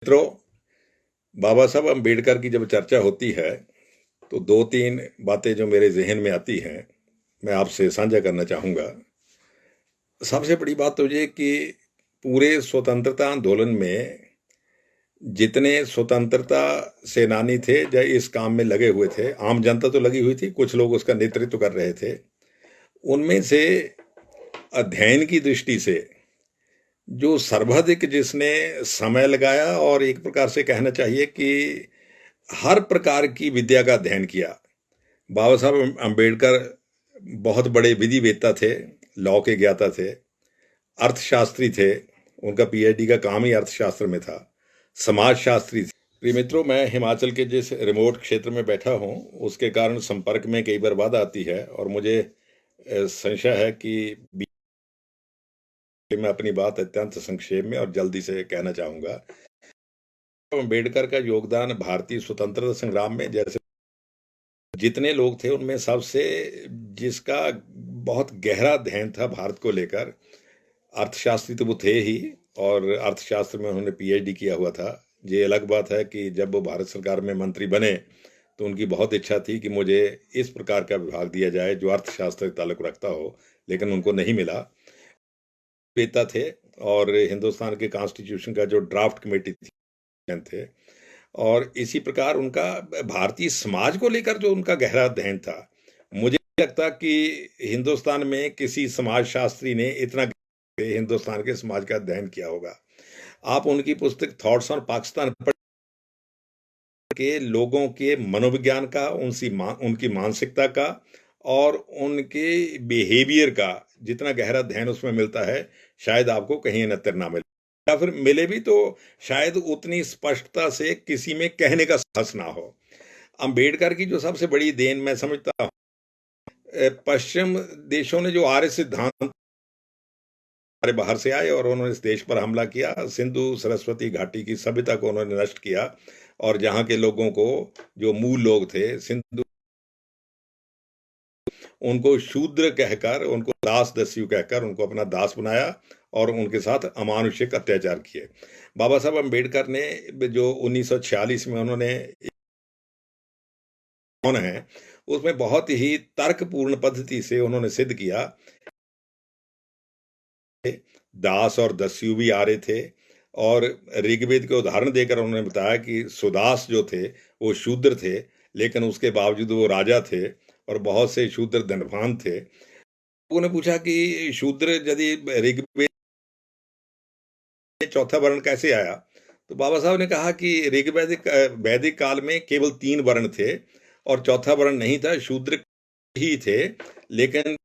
मित्रों, बाबा साहब अम्बेडकर की जब चर्चा होती है तो दो तीन बातें जो मेरे जहन में आती हैं मैं आपसे साझा करना चाहूँगा। सबसे बड़ी बात तो ये कि पूरे स्वतंत्रता आंदोलन में जितने स्वतंत्रता सेनानी थे जो इस काम में लगे हुए थे, आम जनता तो लगी हुई थी, कुछ लोग उसका नेतृत्व कर रहे थे। उनमें से अध्ययन की दृष्टि से जो सर्वाधिक जिसने समय लगाया और एक प्रकार से कहना चाहिए कि हर प्रकार की विद्या का अध्ययन किया, बाबा साहब अम्बेडकर बहुत बड़े विधिवेत्ता थे, लॉ के ज्ञाता थे, अर्थशास्त्री थे, उनका पीएचडी का काम ही अर्थशास्त्र में था, समाजशास्त्री थे। प्रिय मित्रों, मैं हिमाचल के जिस रिमोट क्षेत्र में बैठा हूँ उसके कारण संपर्क में कई बार बाधा आती है और मुझे संशय है कि मैं अपनी बात अत्यंत संक्षेप में और जल्दी से कहना चाहूँगा। अम्बेडकर का योगदान भारतीय स्वतंत्रता संग्राम में जैसे जितने लोग थे उनमें सबसे जिसका बहुत गहरा अध्ययन था भारत को लेकर, अर्थशास्त्री तो वो थे ही और अर्थशास्त्र में उन्होंने पीएचडी किया हुआ था। ये अलग बात है कि जब वो भारत सरकार में मंत्री बने तो उनकी बहुत इच्छा थी कि मुझे इस प्रकार का विभाग दिया जाए जो अर्थशास्त्र से ताल्लुक रखता हो, लेकिन उनको नहीं मिला। वेता थे और हिंदुस्तान के कॉन्स्टिट्यूशन का जो ड्राफ्ट कमेटी थे और इसी प्रकार उनका भारतीय समाज को लेकर जो उनका गहरा अध्ययन था, मुझे नहीं लगता कि हिंदुस्तान में किसी समाजशास्त्री ने इतना हिंदुस्तान के समाज का अध्ययन किया होगा। आप उनकी पुस्तक थॉट्स ऑन पाकिस्तान के लोगों के मनोविज्ञान का, उनकी मानसिकता का और उनके बिहेवियर का जितना गहरा अध्ययन उसमें मिलता है, शायद आपको कहीं अन्यत्र ना मिले, या फिर मिले भी तो शायद उतनी स्पष्टता से किसी में कहने का साहस ना हो। अंबेडकर की जो सबसे बड़ी देन मैं समझता हूँ, पश्चिम देशों ने जो आर्य सिद्धांत बाहर से आए और उन्होंने इस देश पर हमला किया, सिंधु सरस्वती घाटी की सभ्यता को उन्होंने नष्ट किया और जहाँ के लोगों को, जो मूल लोग थे सिंधु, उनको शूद्र कहकर, उनको दास दस्यु कहकर उनको अपना दास बनाया और उनके साथ अमानुषिक अत्याचार किए। बाबा साहब अम्बेडकर ने जो 1946 में उन्होंने है उसमें बहुत ही तर्कपूर्ण पद्धति से उन्होंने सिद्ध किया, दास और दस्यु भी आ रहे थे और ऋग्वेद के उदाहरण देकर उन्होंने बताया कि सुदास जो थे वो शूद्र थे, लेकिन उसके बावजूद वो राजा थे और बहुत से शूद्र धनवान थे। लोगों ने पूछा कि शूद्र यदि ऋग्वेद चौथा वर्ण कैसे आया, तो बाबा साहब ने कहा कि ऋग्वैदिक वैदिक काल में केवल 3 वर्ण थे और चौथा वर्ण नहीं था, शूद्र ही थे। लेकिन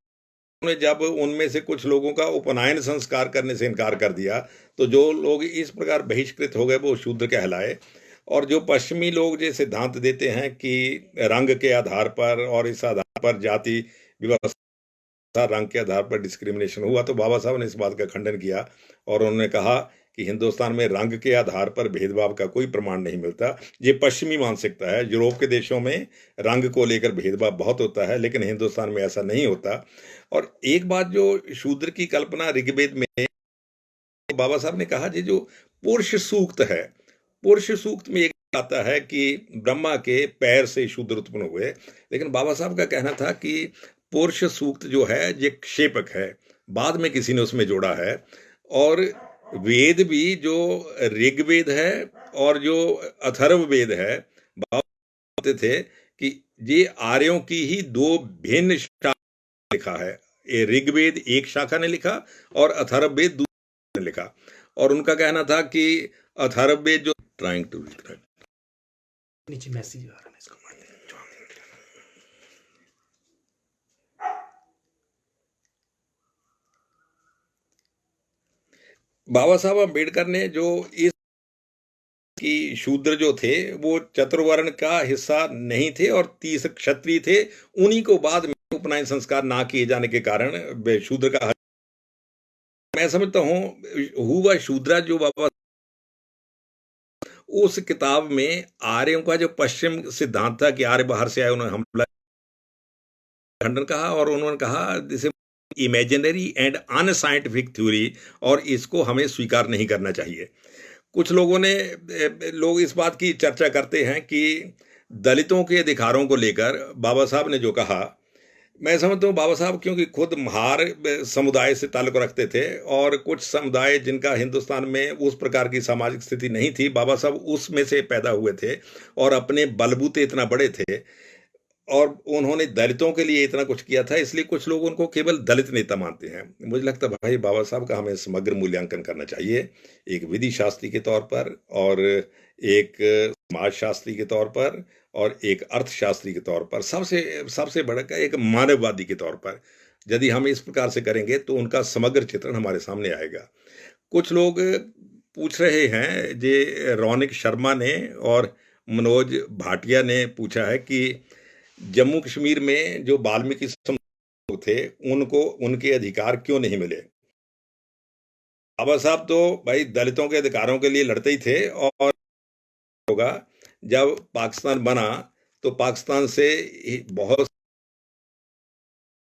उन्होंने जब उनमें से कुछ लोगों का उपनयन संस्कार करने से इनकार कर दिया तो जो लोग इस प्रकार बहिष्कृत हो गए वो शूद्र कहलाए। और जो पश्चिमी लोग जो सिद्धांत देते हैं कि रंग के आधार पर और इस आधार पर जाति व्यवस्था, रंग के आधार पर डिस्क्रिमिनेशन हुआ, तो बाबा साहब ने इस बात का खंडन किया और उन्होंने कहा कि हिंदुस्तान में रंग के आधार पर भेदभाव का कोई प्रमाण नहीं मिलता। ये पश्चिमी मानसिकता है। यूरोप के देशों में रंग को लेकर भेदभाव बहुत होता है, लेकिन हिंदुस्तान में ऐसा नहीं होता। और एक बात जो शूद्र की कल्पना ऋग्वेद में बाबा साहब ने कहा, ये जो पुरुष सूक्त है, पुरुष सूक्त में एक आता है कि ब्रह्मा के पैर से शूद्र उत्पन्न हुए, लेकिन बाबा साहब का कहना था कि पुरुष सूक्त जो है ये क्षेपक है, बाद में किसी ने उसमें जोड़ा है। और वेद भी जो ऋग्वेद है और जो अथर्ववेद है, बाबा कहते थे कि ये आर्यों की ही दो भिन्न शाखा लिखा है। ये ऋग्वेद एक शाखा ने लिखा और अथर्ववेद दूसरी ने लिखा। और उनका कहना था कि अथर्ववेद जो ट्राइंग टू नीचे मैसेज आ रहा है, इसको बाबा साहब अम्बेडकर ने जो इस कि शूद्र जो थे वो चतुर्वर्ण का हिस्सा नहीं थे और 30 क्षत्रिय थे, उन्हीं को बाद में उपनयन संस्कार ना किए जाने के कारण शूद्र का, मैं समझता हूँ हुआ शूद्रा जो बाबा उस किताब में आर्यों का जो पश्चिम सिद्धांत था कि आर्य बाहर से आए, उन्होंने हमला खंडन कहा और उन्होंने कहा this imaginary and unscientific theory और इसको हमें स्वीकार नहीं करना चाहिए। कुछ लोगों ने लोग इस बात की चर्चा करते हैं कि दलितों के अधिकारों को लेकर बाबा साहब ने जो कहा, मैं समझता हूँ बाबा साहब क्योंकि खुद महार समुदाय से ताल्लुक रखते थे और कुछ समुदाय जिनका हिंदुस्तान में उस प्रकार की सामाजिक स्थिति नहीं थी, बाबा साहब उसमें से पैदा हुए थे और अपने बलबूते इतना बड़े थे और उन्होंने दलितों के लिए इतना कुछ किया था, इसलिए कुछ लोग उनको केवल दलित नेता मानते हैं। मुझे लगता है भाई बाबा साहब का हमें समग्र मूल्यांकन करना चाहिए, एक विधि शास्त्री के तौर पर और एक समाज शास्त्री के तौर पर और एक अर्थशास्त्री के तौर पर, सबसे सबसे बढ़कर एक मानववादी के तौर पर। यदि हम इस प्रकार से करेंगे तो उनका समग्र चित्रण हमारे सामने आएगा। कुछ लोग पूछ रहे हैं, जे रौनिक शर्मा ने और मनोज भाटिया ने पूछा है कि जम्मू कश्मीर में जो वाल्मीकि समुदाय थे उनको उनके अधिकार क्यों नहीं मिले। बाबा साहब तो भाई दलितों के अधिकारों के लिए लड़ते ही थे और होगा जब पाकिस्तान बना तो पाकिस्तान से बहुत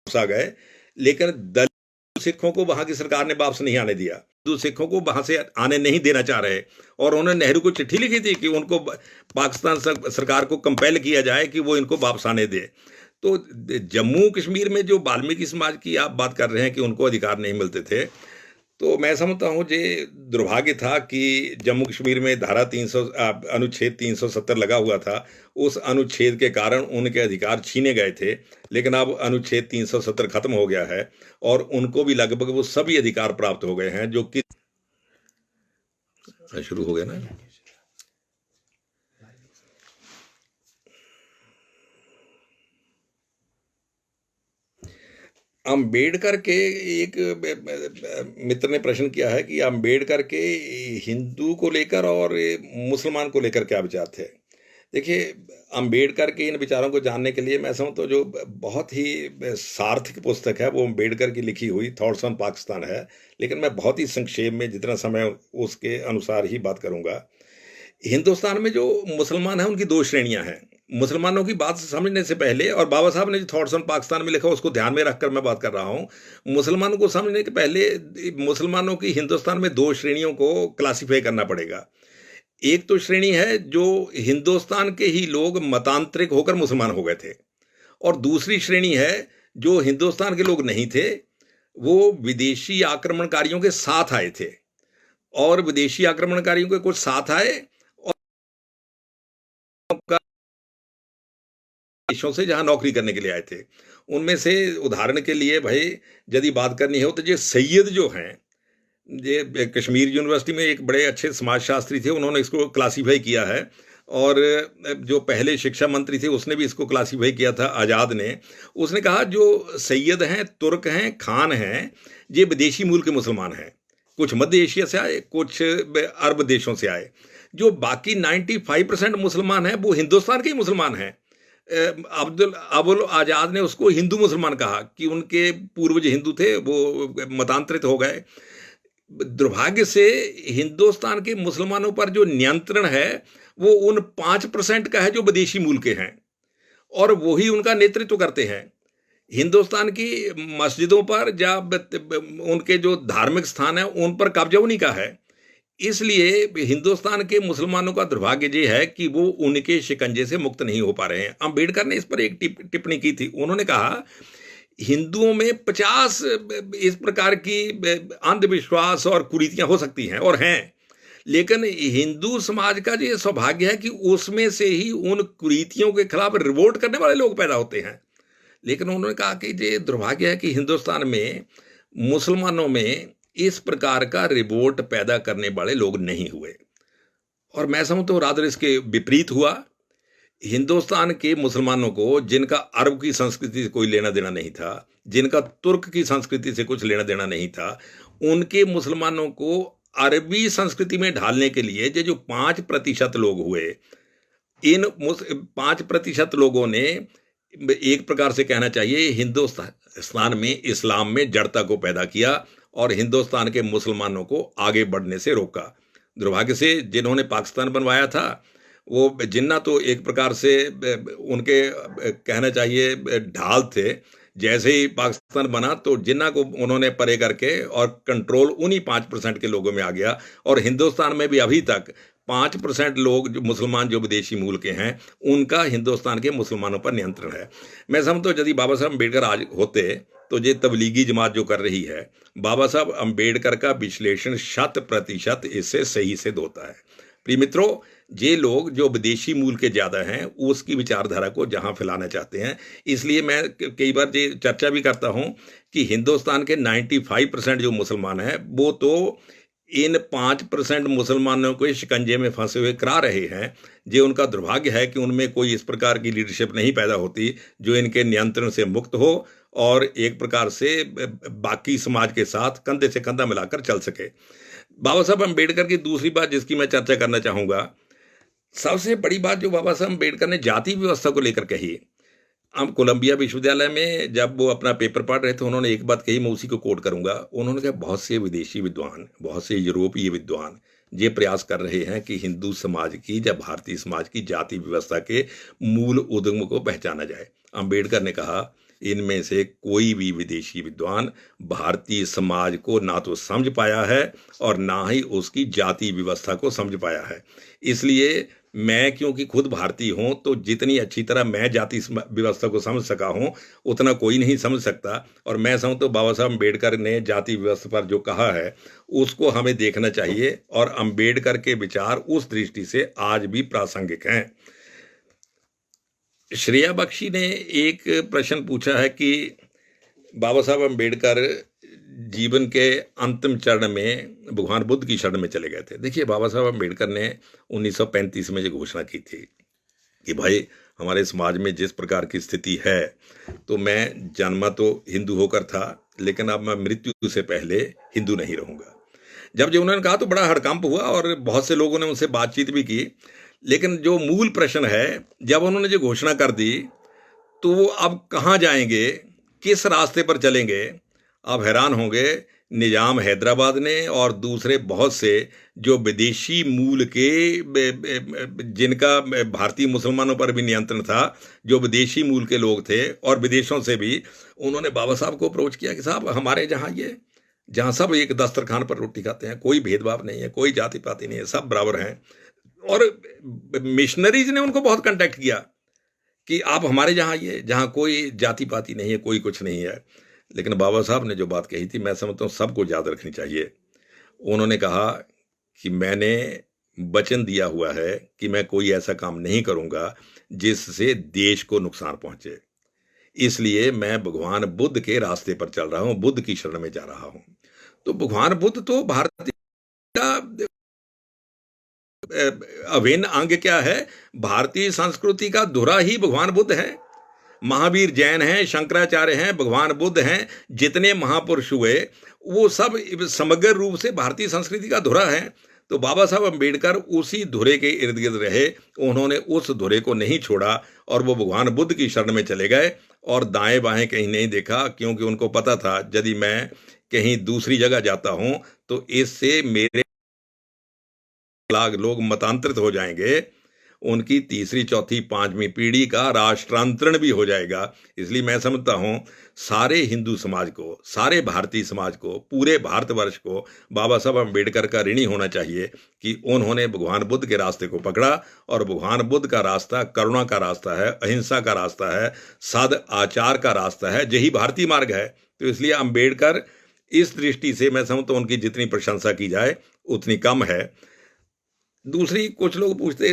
आ गए, लेकिन दलित सिखों को वहां की सरकार ने वापस नहीं आने दिया। हिंदू सिखों को वहां से आने नहीं देना चाह रहे और उन्होंने नेहरू को चिट्ठी लिखी थी कि उनको पाकिस्तान सरकार को कंपेल किया जाए कि वो इनको वापस आने दे। तो जम्मू कश्मीर में जो वाल्मीकि समाज की आप बात कर रहे हैं कि उनको अधिकार नहीं मिलते थे, तो मैं समझता हूँ ये दुर्भाग्य था कि जम्मू कश्मीर में धारा 300 अनुच्छेद 370 लगा हुआ था। उस अनुच्छेद के कारण उनके अधिकार छीने गए थे, लेकिन अब अनुच्छेद 370 खत्म हो गया है और उनको भी लगभग वो सभी अधिकार प्राप्त हो गए हैं जो कि शुरू हो गया ना। अम्बेडकर के एक मित्र ने प्रश्न किया है कि अम्बेडकर के हिंदू को लेकर और मुसलमान को लेकर क्या विचार थे। देखिए, अम्बेडकर के इन विचारों को जानने के लिए मैं समझता हूँ जो बहुत ही सार्थक पुस्तक है वो अम्बेडकर की लिखी हुई थॉट्स ऑन पाकिस्तान है, लेकिन मैं बहुत ही संक्षेप में जितना समय उसके अनुसार ही बात करूँगा। हिंदुस्तान में जो मुसलमान हैं उनकी दो श्रेणियां हैं। मुसलमानों की बात समझने से पहले, और बाबा साहब ने जो थॉट्स ऑन पाकिस्तान में लिखा उसको ध्यान में रखकर मैं बात कर रहा हूं, मुसलमानों को समझने के पहले मुसलमानों की हिंदुस्तान में दो श्रेणियों को क्लासिफाई करना पड़ेगा। एक तो श्रेणी है जो हिंदुस्तान के ही लोग मतांतरिक होकर मुसलमान हो गए थे, और दूसरी श्रेणी है जो हिंदुस्तान के लोग नहीं थे, वो विदेशी आक्रमणकारियों के साथ आए थे और विदेशी आक्रमणकारियों के कुछ साथ आए देशों से जहां नौकरी करने के लिए आए थे। उनमें से उदाहरण के लिए भाई यदि बात करनी हो तो ये सैयद जो हैं, ये कश्मीर यूनिवर्सिटी में एक बड़े अच्छे समाजशास्त्री थे, उन्होंने इसको क्लासीफाई किया है। और जो पहले शिक्षा मंत्री थे उसने भी इसको क्लासीफाई किया था, आज़ाद ने। उसने कहा जो सैयद हैं, तुर्क हैं, खान हैं, ये विदेशी मूल के मुसलमान हैं। कुछ मध्य एशिया से आए, कुछ अरब देशों से आए। जो बाकी 95% मुसलमान हैं वो हिंदुस्तान के ही मुसलमान हैं। अबुल आज़ाद ने उसको हिंदू मुसलमान कहा कि उनके पूर्वज हिंदू थे, वो मतांतरित हो गए। दुर्भाग्य से हिंदुस्तान के मुसलमानों पर जो नियंत्रण है वो उन 5% का है जो विदेशी मूल के हैं, और वही उनका नेतृत्व करते हैं। हिंदुस्तान की मस्जिदों पर जब उनके जो धार्मिक स्थान है उन पर कब्जा उन्हीं का है। इसलिए हिंदुस्तान के मुसलमानों का दुर्भाग्य ये है कि वो उनके शिकंजे से मुक्त नहीं हो पा रहे हैं। अंबेडकर ने इस पर एक टिप्पणी की थी। उन्होंने कहा हिंदुओं में 50 इस प्रकार की अंधविश्वास और कुरीतियां हो सकती हैं और हैं, लेकिन हिंदू समाज का ये सौभाग्य है कि उसमें से ही उन कुरीतियों के खिलाफ रिवोल्ट करने वाले लोग पैदा होते हैं। लेकिन उन्होंने कहा कि ये दुर्भाग्य है कि हिंदुस्तान में मुसलमानों में इस प्रकार का रिवोल्ट पैदा करने वाले लोग नहीं हुए। और मैं समझता हूँ रादर इसके विपरीत हुआ। हिंदुस्तान के मुसलमानों को, जिनका अरब की संस्कृति से कोई लेना देना नहीं था, जिनका तुर्क की संस्कृति से कुछ लेना देना नहीं था, उनके मुसलमानों को अरबी संस्कृति में ढालने के लिए ये जो 5% लोग हुए, इन 5% लोगों ने एक प्रकार से कहना चाहिए हिंदुस्तान में इस्लाम में जड़ता को पैदा किया और हिंदुस्तान के मुसलमानों को आगे बढ़ने से रोका। दुर्भाग्य से जिन्होंने पाकिस्तान बनवाया था वो जिन्ना तो एक प्रकार से उनके कहना चाहिए ढाल थे, जैसे ही पाकिस्तान बना तो जिन्ना को उन्होंने परे करके और कंट्रोल उन्हीं 5% के लोगों में आ गया। और हिंदुस्तान में भी अभी तक 5% लोग जो मुसलमान जो विदेशी मूल के हैं, उनका हिंदुस्तान के मुसलमानों पर नियंत्रण है। मैं समझता हूँ यदि बाबा साहब अम्बेडकर आज होते तो ये तबलीगी जमात जो कर रही है, बाबा साहब अम्बेडकर का विश्लेषण 100% इससे सही सिद्ध होता है। प्रिय मित्रों, ये लोग जो विदेशी मूल के ज़्यादा हैं उसकी विचारधारा को जहां फैलाना चाहते हैं, इसलिए मैं कई बार ये चर्चा भी करता हूं कि हिंदुस्तान के 95% जो मुसलमान हैं वो तो इन 5% मुसलमानों को शिकंजे में फंसे हुए करा रहे हैं। ये उनका दुर्भाग्य है कि उनमें कोई इस प्रकार की लीडरशिप नहीं पैदा होती जो इनके नियंत्रण से मुक्त हो और एक प्रकार से बाकी समाज के साथ कंधे से कंधा मिलाकर चल सके। बाबा साहब अम्बेडकर की दूसरी बात जिसकी मैं चर्चा करना चाहूंगा, सबसे बड़ी बात जो बाबा साहब अम्बेडकर ने जाति व्यवस्था को लेकर कही। हम कोलंबिया विश्वविद्यालय में जब वो अपना पेपर पढ़ रहे थे, उन्होंने एक बात कही, मैं उसी को कोट करूंगा। उन्होंने कहा बहुत से विदेशी विद्वान, बहुत से यूरोपीय विद्वान ये प्रयास कर रहे हैं कि हिंदू समाज की या भारतीय समाज की जाति व्यवस्था के मूल उद्गम को पहचाना जाए। अम्बेडकर ने कहा इनमें से कोई भी विदेशी विद्वान भारतीय समाज को ना तो समझ पाया है और ना ही उसकी जाति व्यवस्था को समझ पाया है। इसलिए मैं क्योंकि खुद भारतीय हूं तो जितनी अच्छी तरह मैं जाति व्यवस्था को समझ सका हूं उतना कोई नहीं समझ सकता। और मैं समझता हूं बाबा साहब अम्बेडकर ने जाति व्यवस्था पर जो कहा है उसको हमें देखना चाहिए और अम्बेडकर के विचार उस दृष्टि से आज भी प्रासंगिक हैं। श्रेया बख्शी ने एक प्रश्न पूछा है कि बाबा साहब अम्बेडकर जीवन के अंतिम चरण में भगवान बुद्ध की शरण में चले गए थे। देखिए, बाबा साहब अम्बेडकर ने 1935 में ये घोषणा की थी कि भाई हमारे समाज में जिस प्रकार की स्थिति है, तो मैं जन्मा तो हिंदू होकर था लेकिन अब मैं मृत्यु से पहले हिंदू नहीं रहूंगा। जब जो उन्होंने कहा तो बड़ा हड़कंप हुआ और बहुत से लोगों ने उनसे बातचीत भी की। लेकिन जो मूल प्रश्न है, जब उन्होंने जो घोषणा कर दी तो वो अब कहाँ जाएंगे, किस रास्ते पर चलेंगे? आप हैरान होंगे, निजाम हैदराबाद ने और दूसरे बहुत से जो विदेशी मूल के जिनका भारतीय मुसलमानों पर भी नियंत्रण था, जो विदेशी मूल के लोग थे और विदेशों से भी, उन्होंने बाबा साहब को अप्रोच किया कि साहब हमारे जहाँ सब एक दस्तरखान पर रोटी खाते हैं, कोई भेदभाव नहीं है, कोई जाति पाति नहीं है, सब बराबर हैं। और मिशनरीज ने उनको बहुत कांटेक्ट किया कि आप हमारे यहाँ आइए जहाँ कोई जाति पाति नहीं है, कोई कुछ नहीं है। लेकिन बाबा साहब ने जो बात कही थी, मैं समझता हूँ सबको याद रखनी चाहिए। उन्होंने कहा कि मैंने वचन दिया हुआ है कि मैं कोई ऐसा काम नहीं करूंगा जिससे देश को नुकसान पहुंचे, इसलिए मैं भगवान बुद्ध के रास्ते पर चल रहा हूं, बुद्ध की शरण में जा रहा हूं। तो भगवान बुद्ध तो भारतीय का अभिन्न अंग क्या है, भारतीय संस्कृति का धुरा ही भगवान बुद्ध है। महावीर जैन हैं, शंकराचार्य हैं, भगवान बुद्ध हैं, जितने महापुरुष हुए वो सब समग्र रूप से भारतीय संस्कृति का धुरा है। तो बाबा साहब अम्बेडकर उसी धुरे के इर्द गिर्द रहे, उन्होंने उस धुरे को नहीं छोड़ा और वो भगवान बुद्ध की शरण में चले गए और दाएं बाएं कहीं नहीं देखा, क्योंकि उनको पता था यदि मैं कहीं दूसरी जगह जाता हूं तो इससे मेरे लोग मतांतरित हो जाएंगे, उनकी तीसरी चौथी पांचवी पीढ़ी का राष्ट्रांतरण भी हो जाएगा। इसलिए मैं समझता हूं सारे हिंदू समाज को, सारे भारतीय समाज को, पूरे भारतवर्ष को बाबा साहब अम्बेडकर का ऋणी होना चाहिए कि उन्होंने भगवान बुद्ध के रास्ते को पकड़ा। और भगवान बुद्ध का रास्ता करुणा का रास्ता है, अहिंसा का रास्ता है, सद आचार का रास्ता है, यही भारतीय मार्ग है। तो इसलिए अम्बेडकर इस दृष्टि से मैं समझता हूं उनकी जितनी प्रशंसा की जाए उतनी कम है। दूसरी, कुछ लोग पूछते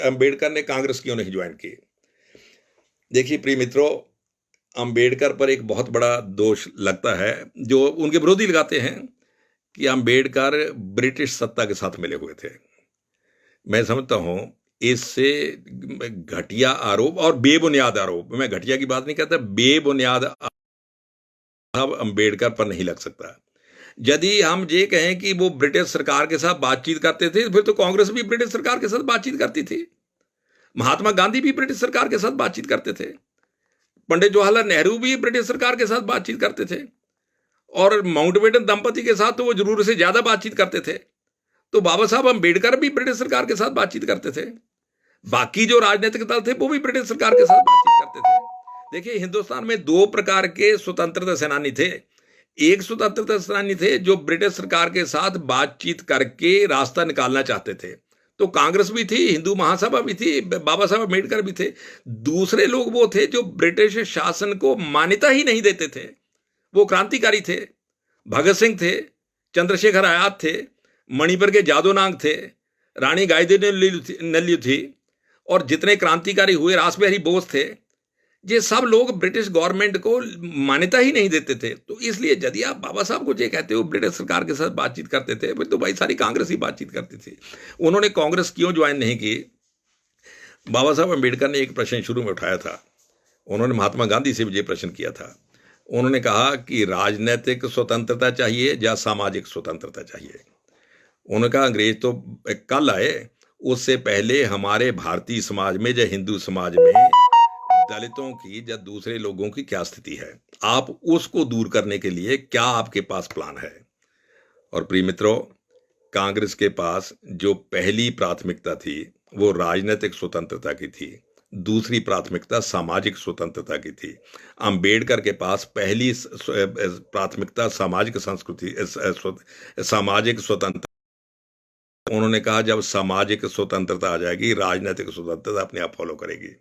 अम्बेडकर ने कांग्रेस क्यों नहीं ज्वाइन की। देखिए प्रिय मित्रों, अम्बेडकर पर एक बहुत बड़ा दोष लगता है जो उनके विरोधी लगाते हैं कि अम्बेडकर ब्रिटिश सत्ता के साथ मिले हुए थे। मैं समझता हूं इससे घटिया आरोप और बेबुनियाद आरोप, मैं घटिया की बात नहीं कहता, बेबुनियाद आरोप अम्बेडकर पर नहीं लग सकता। यदि हम ये कहें कि वो ब्रिटिश सरकार के साथ बातचीत करते थे, फिर तो कांग्रेस भी ब्रिटिश सरकार के साथ बातचीत करती थी, महात्मा गांधी भी ब्रिटिश सरकार के साथ बातचीत करते थे, पंडित जवाहरलाल नेहरू भी ब्रिटिश सरकार के साथ बातचीत करते थे, और माउंटबेटन दंपति के साथ तो वो जरूर से ज्यादा बातचीत करते थे। तो बाबा साहब अम्बेडकर भी ब्रिटिश सरकार के साथ बातचीत करते थे, बाकी जो राजनीतिक दल थे वो भी ब्रिटिश सरकार के साथ बातचीत करते थे। देखिए, हिंदुस्तान में दो प्रकार के स्वतंत्रता सेनानी थे। एक स्वतंत्रता सेनानी थे जो ब्रिटिश सरकार के साथ बातचीत करके रास्ता निकालना चाहते थे, तो कांग्रेस भी थी, हिंदू महासभा भी थी, बाबा साहब अम्बेडकर भी थे। दूसरे लोग वो थे जो ब्रिटिश शासन को मान्यता ही नहीं देते थे, वो क्रांतिकारी थे। भगत सिंह थे, चंद्रशेखर आजाद थे, मणिपुर के जादू नांग थे, रानी गाइदिन्यू थी, और जितने क्रांतिकारी हुए, रासबिहारी बोस थे, ये सब लोग ब्रिटिश गवर्नमेंट को मान्यता ही नहीं देते थे। तो इसलिए यदि आप बाबा साहब को ये कहते हो ब्रिटिश सरकार के साथ बातचीत करते थे, फिर तो भाई सारी कांग्रेस ही बातचीत करती थी। उन्होंने कांग्रेस क्यों ज्वाइन नहीं की? बाबा साहब अम्बेडकर ने एक प्रश्न शुरू में उठाया था, उन्होंने महात्मा गांधी से भी ये प्रश्न किया था। उन्होंने कहा कि राजनीतिक स्वतंत्रता चाहिए या सामाजिक स्वतंत्रता चाहिए। उन्होंने कहा अंग्रेज तो कल आए, उससे पहले हमारे भारतीय समाज में या हिंदू समाज में दलितों की या दूसरे लोगों की क्या स्थिति है, आप उसको दूर करने के लिए क्या आपके पास प्लान है? और प्रिय मित्रों, कांग्रेस के पास जो पहली प्राथमिकता थी वो राजनीतिक स्वतंत्रता की थी, दूसरी प्राथमिकता सामाजिक स्वतंत्रता की थी। अंबेडकर के पास पहली प्राथमिकता सामाजिक संस्कृति, सामाजिक स्वतंत्रता। उन्होंने कहा जब सामाजिक स्वतंत्रता आ जाएगी, राजनीतिक स्वतंत्रता अपने आप फॉलो करेगी।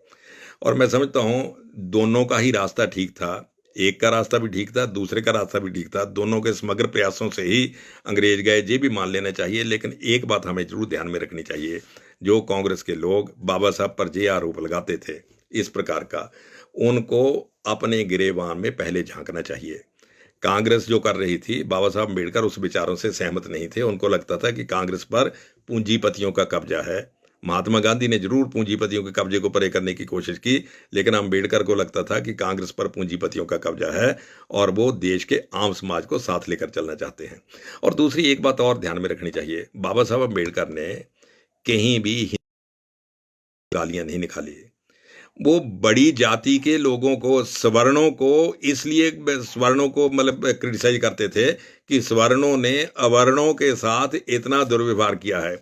और मैं समझता हूं दोनों का ही रास्ता ठीक था, एक का रास्ता भी ठीक था, दूसरे का रास्ता भी ठीक था। दोनों के समग्र प्रयासों से ही अंग्रेज गए, ये भी मान लेना चाहिए। लेकिन एक बात हमें जरूर ध्यान में रखनी चाहिए, जो कांग्रेस के लोग बाबा साहब पर जे आरोप लगाते थे इस प्रकार का, उनको अपने गिरेबान में पहले झांकना चाहिए। कांग्रेस जो कर रही थी, बाबा साहब अम्बेडकर उस विचारों से सहमत नहीं थे। उनको लगता था कि कांग्रेस पर पूंजीपतियों का कब्जा है। महात्मा गांधी ने जरूर पूंजीपतियों के कब्जे को परे करने की कोशिश की, लेकिन अम्बेडकर को लगता था कि कांग्रेस पर पूंजीपतियों का कब्जा है और वो देश के आम समाज को साथ लेकर चलना चाहते हैं। और दूसरी एक बात और ध्यान में रखनी चाहिए, बाबा साहब अम्बेडकर ने कहीं भी गालियां नहीं निकाली। वो बड़ी जाति के लोगों को, सवर्णों को, इसलिए सवर्णों को मतलब क्रिटिसाइज करते थे कि सवर्णों ने अवर्णों के साथ इतना दुर्व्यवहार किया है।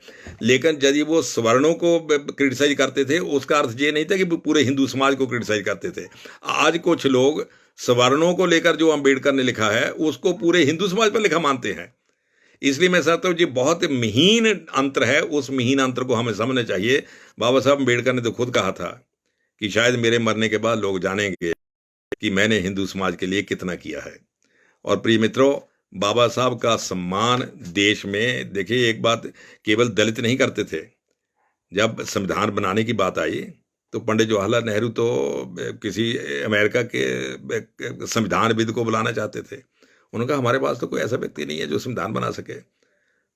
लेकिन यदि वो सवर्णों को क्रिटिसाइज करते थे, उसका अर्थ ये नहीं था कि वो पूरे हिंदू समाज को क्रिटिसाइज करते थे। आज कुछ लोग सवर्णों को लेकर जो अम्बेडकर ने लिखा है उसको पूरे हिंदू समाज पर लिखा मानते हैं। इसलिए मैं समझता हूँ ये बहुत महीन अंतर है, उस महीन अंतर को हमें समझना चाहिए। बाबा साहब अम्बेडकर ने तो खुद कहा था कि शायद मेरे मरने के बाद लोग जानेंगे कि मैंने हिंदू समाज के लिए कितना किया है। और प्रिय मित्रों, बाबा साहब का सम्मान देश में, देखिए एक बात, केवल दलित नहीं करते थे। जब संविधान बनाने की बात आई तो पंडित जवाहरलाल नेहरू तो किसी अमेरिका के संविधानविद को बुलाना चाहते थे। उन्होंने कहा हमारे पास तो कोई ऐसा व्यक्ति नहीं है जो संविधान बना सके।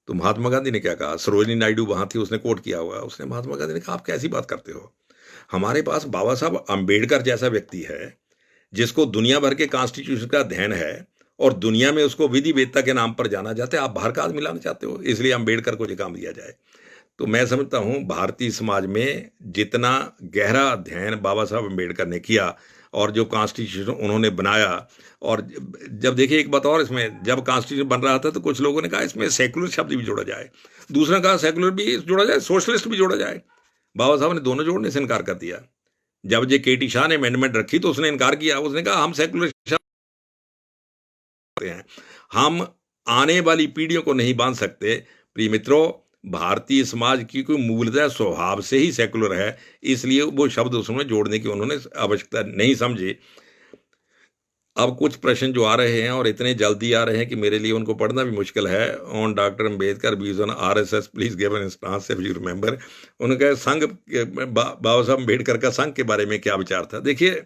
तो महात्मा गांधी ने क्या कहा? सरोजिनी नायडू वहां थी, उसने कोट किया हुआ, उसने, महात्मा गांधी ने कहा आप कैसी बात करते हो, हमारे पास बाबा साहब अम्बेडकर जैसा व्यक्ति है जिसको दुनिया भर के कॉन्स्टिट्यूशन का अध्ययन है और दुनिया में उसको विधि वेदता के नाम पर जाना जाता है, आप बाहर का आदमी लाना चाहते हो, इसलिए अम्बेडकर को ये काम दिया जाए। तो मैं समझता हूं भारतीय समाज में जितना गहरा अध्ययन बाबा साहब अम्बेडकर ने किया और जो कॉन्स्टिट्यूशन उन्होंने बनाया, और जब देखिए एक बात और, इसमें जब कॉन्स्टिट्यूशन बन रहा था तो कुछ लोगों ने कहा इसमें सेकुलर शब्द भी जोड़ा जाए, दूसरा कहा सेकुलर भी जोड़ा जाए, सोशलिस्ट भी जोड़ा जाए। बाबा साहब ने दोनों जोड़ने से इनकार कर दिया। जब जे केटी शाह ने अमेंडमेंट रखी तो उसने इनकार किया, उसने कहा हम सेकुलर हैं, हम आने वाली पीढ़ियों को नहीं बांध सकते। प्रिय मित्रों, भारतीय समाज की कोई मूलतः स्वभाव से ही सेकुलर है, इसलिए वो शब्द उसमें जोड़ने की उन्होंने आवश्यकता नहीं समझी। अब कुछ प्रश्न जो आ रहे हैं और इतने जल्दी आ रहे हैं कि मेरे लिए उनको पढ़ना भी मुश्किल है। On doctor Ambedkar views on RSS please give an response if you remember. उनका संघ, बाबा साहब अम्बेडकर का संघ के बारे में क्या विचार था? देखिए,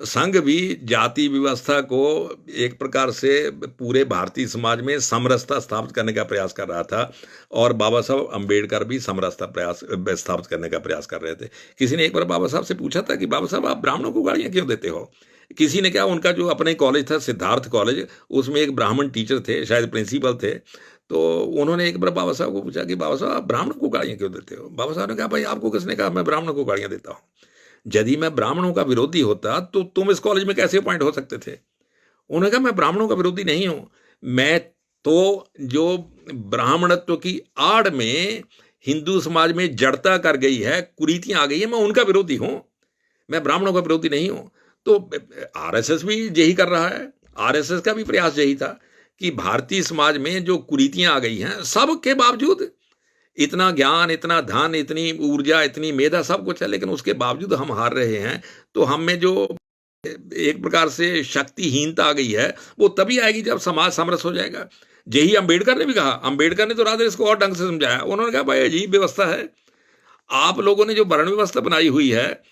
संघ भी जाति व्यवस्था को एक प्रकार से पूरे भारतीय समाज में समरसता स्थापित करने का प्रयास कर रहा था, और बाबा साहब अम्बेडकर भी समरसता प्रयास स्थापित करने का प्रयास कर रहे थे। किसी ने एक बार बाबा साहब से पूछा था कि बाबा साहब आप ब्राह्मणों को गालियां क्यों देते हो? किसी ने क्या, उनका जो अपने कॉलेज था सिद्धार्थ कॉलेज, उसमें एक ब्राह्मण टीचर थे, शायद प्रिंसिपल थे, तो उन्होंने एक बार बाबा साहब को पूछा कि बाबा साहब आप ब्राह्मणों को गालियां क्यों देते हो? बाबा साहब ने कहा भाई आपको किसने कहा मैं ब्राह्मणों को गालियां देता हूं? यदि मैं ब्राह्मणों का विरोधी होता तो तुम इस कॉलेज में कैसे अपॉइंट हो सकते थे? उन्होंने कहा मैं ब्राह्मणों का विरोधी नहीं हूं, मैं तो जो ब्राह्मणत्व की आड़ में हिंदू समाज में जड़ता कर गई है, कुरीतियां आ गई है, मैं उनका विरोधी हूं, मैं ब्राह्मणों का विरोधी नहीं हूं। तो आरएसएस भी यही कर रहा है। आरएसएस का भी प्रयास यही था कि भारतीय समाज में जो कुरीतियां आ गई हैं, सब के बावजूद इतना ज्ञान, इतना धन, इतनी ऊर्जा, इतनी मेधा, सब कुछ है, लेकिन उसके बावजूद हम हार रहे हैं। तो हम में जो एक प्रकार से शक्तिहीनता आ गई है, वो तभी आएगी जब समाज समरस हो जाएगा। यही अम्बेडकर ने भी कहा। अम्बेडकर ने तो राधे इसको और ढंग से समझाया। उन्होंने कहा भाई अजीब व्यवस्था है, आप लोगों ने जो वर्ण व्यवस्था बनाई हुई है,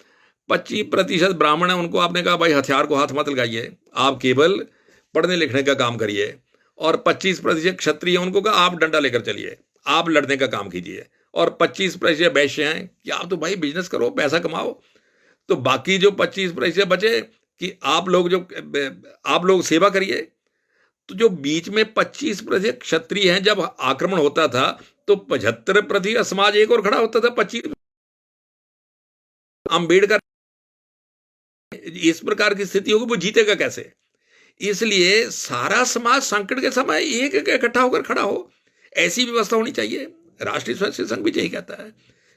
25% ब्राह्मण है, उनको आपने कहा भाई हथियार को हाथ मत लगाइए, आप केवल पढ़ने लिखने का काम करिए। और 25% क्षत्रिय, उनको कहा आप डंडा लेकर चलिए, आप लड़ने का काम कीजिए। और 25% वैश्य हैं कि आप तो भाई बिजनेस करो, पैसा कमाओ। तो बाकी जो 25% बचे कि आप लोग सेवा करिए। तो जो बीच में 25% क्षत्रिय हैं, जब आक्रमण होता था तो 75% समाज एक और खड़ा होता था। 25 अम्बेडकर इस प्रकार की स्थिति होगी, वो जीतेगा कैसे? इसलिए सारा समाज संकट के समय एक एक इकट्ठा होकर खड़ा हो, ऐसी व्यवस्था होनी चाहिए। राष्ट्रीय स्वयंसेवक संघ भी यही कहता है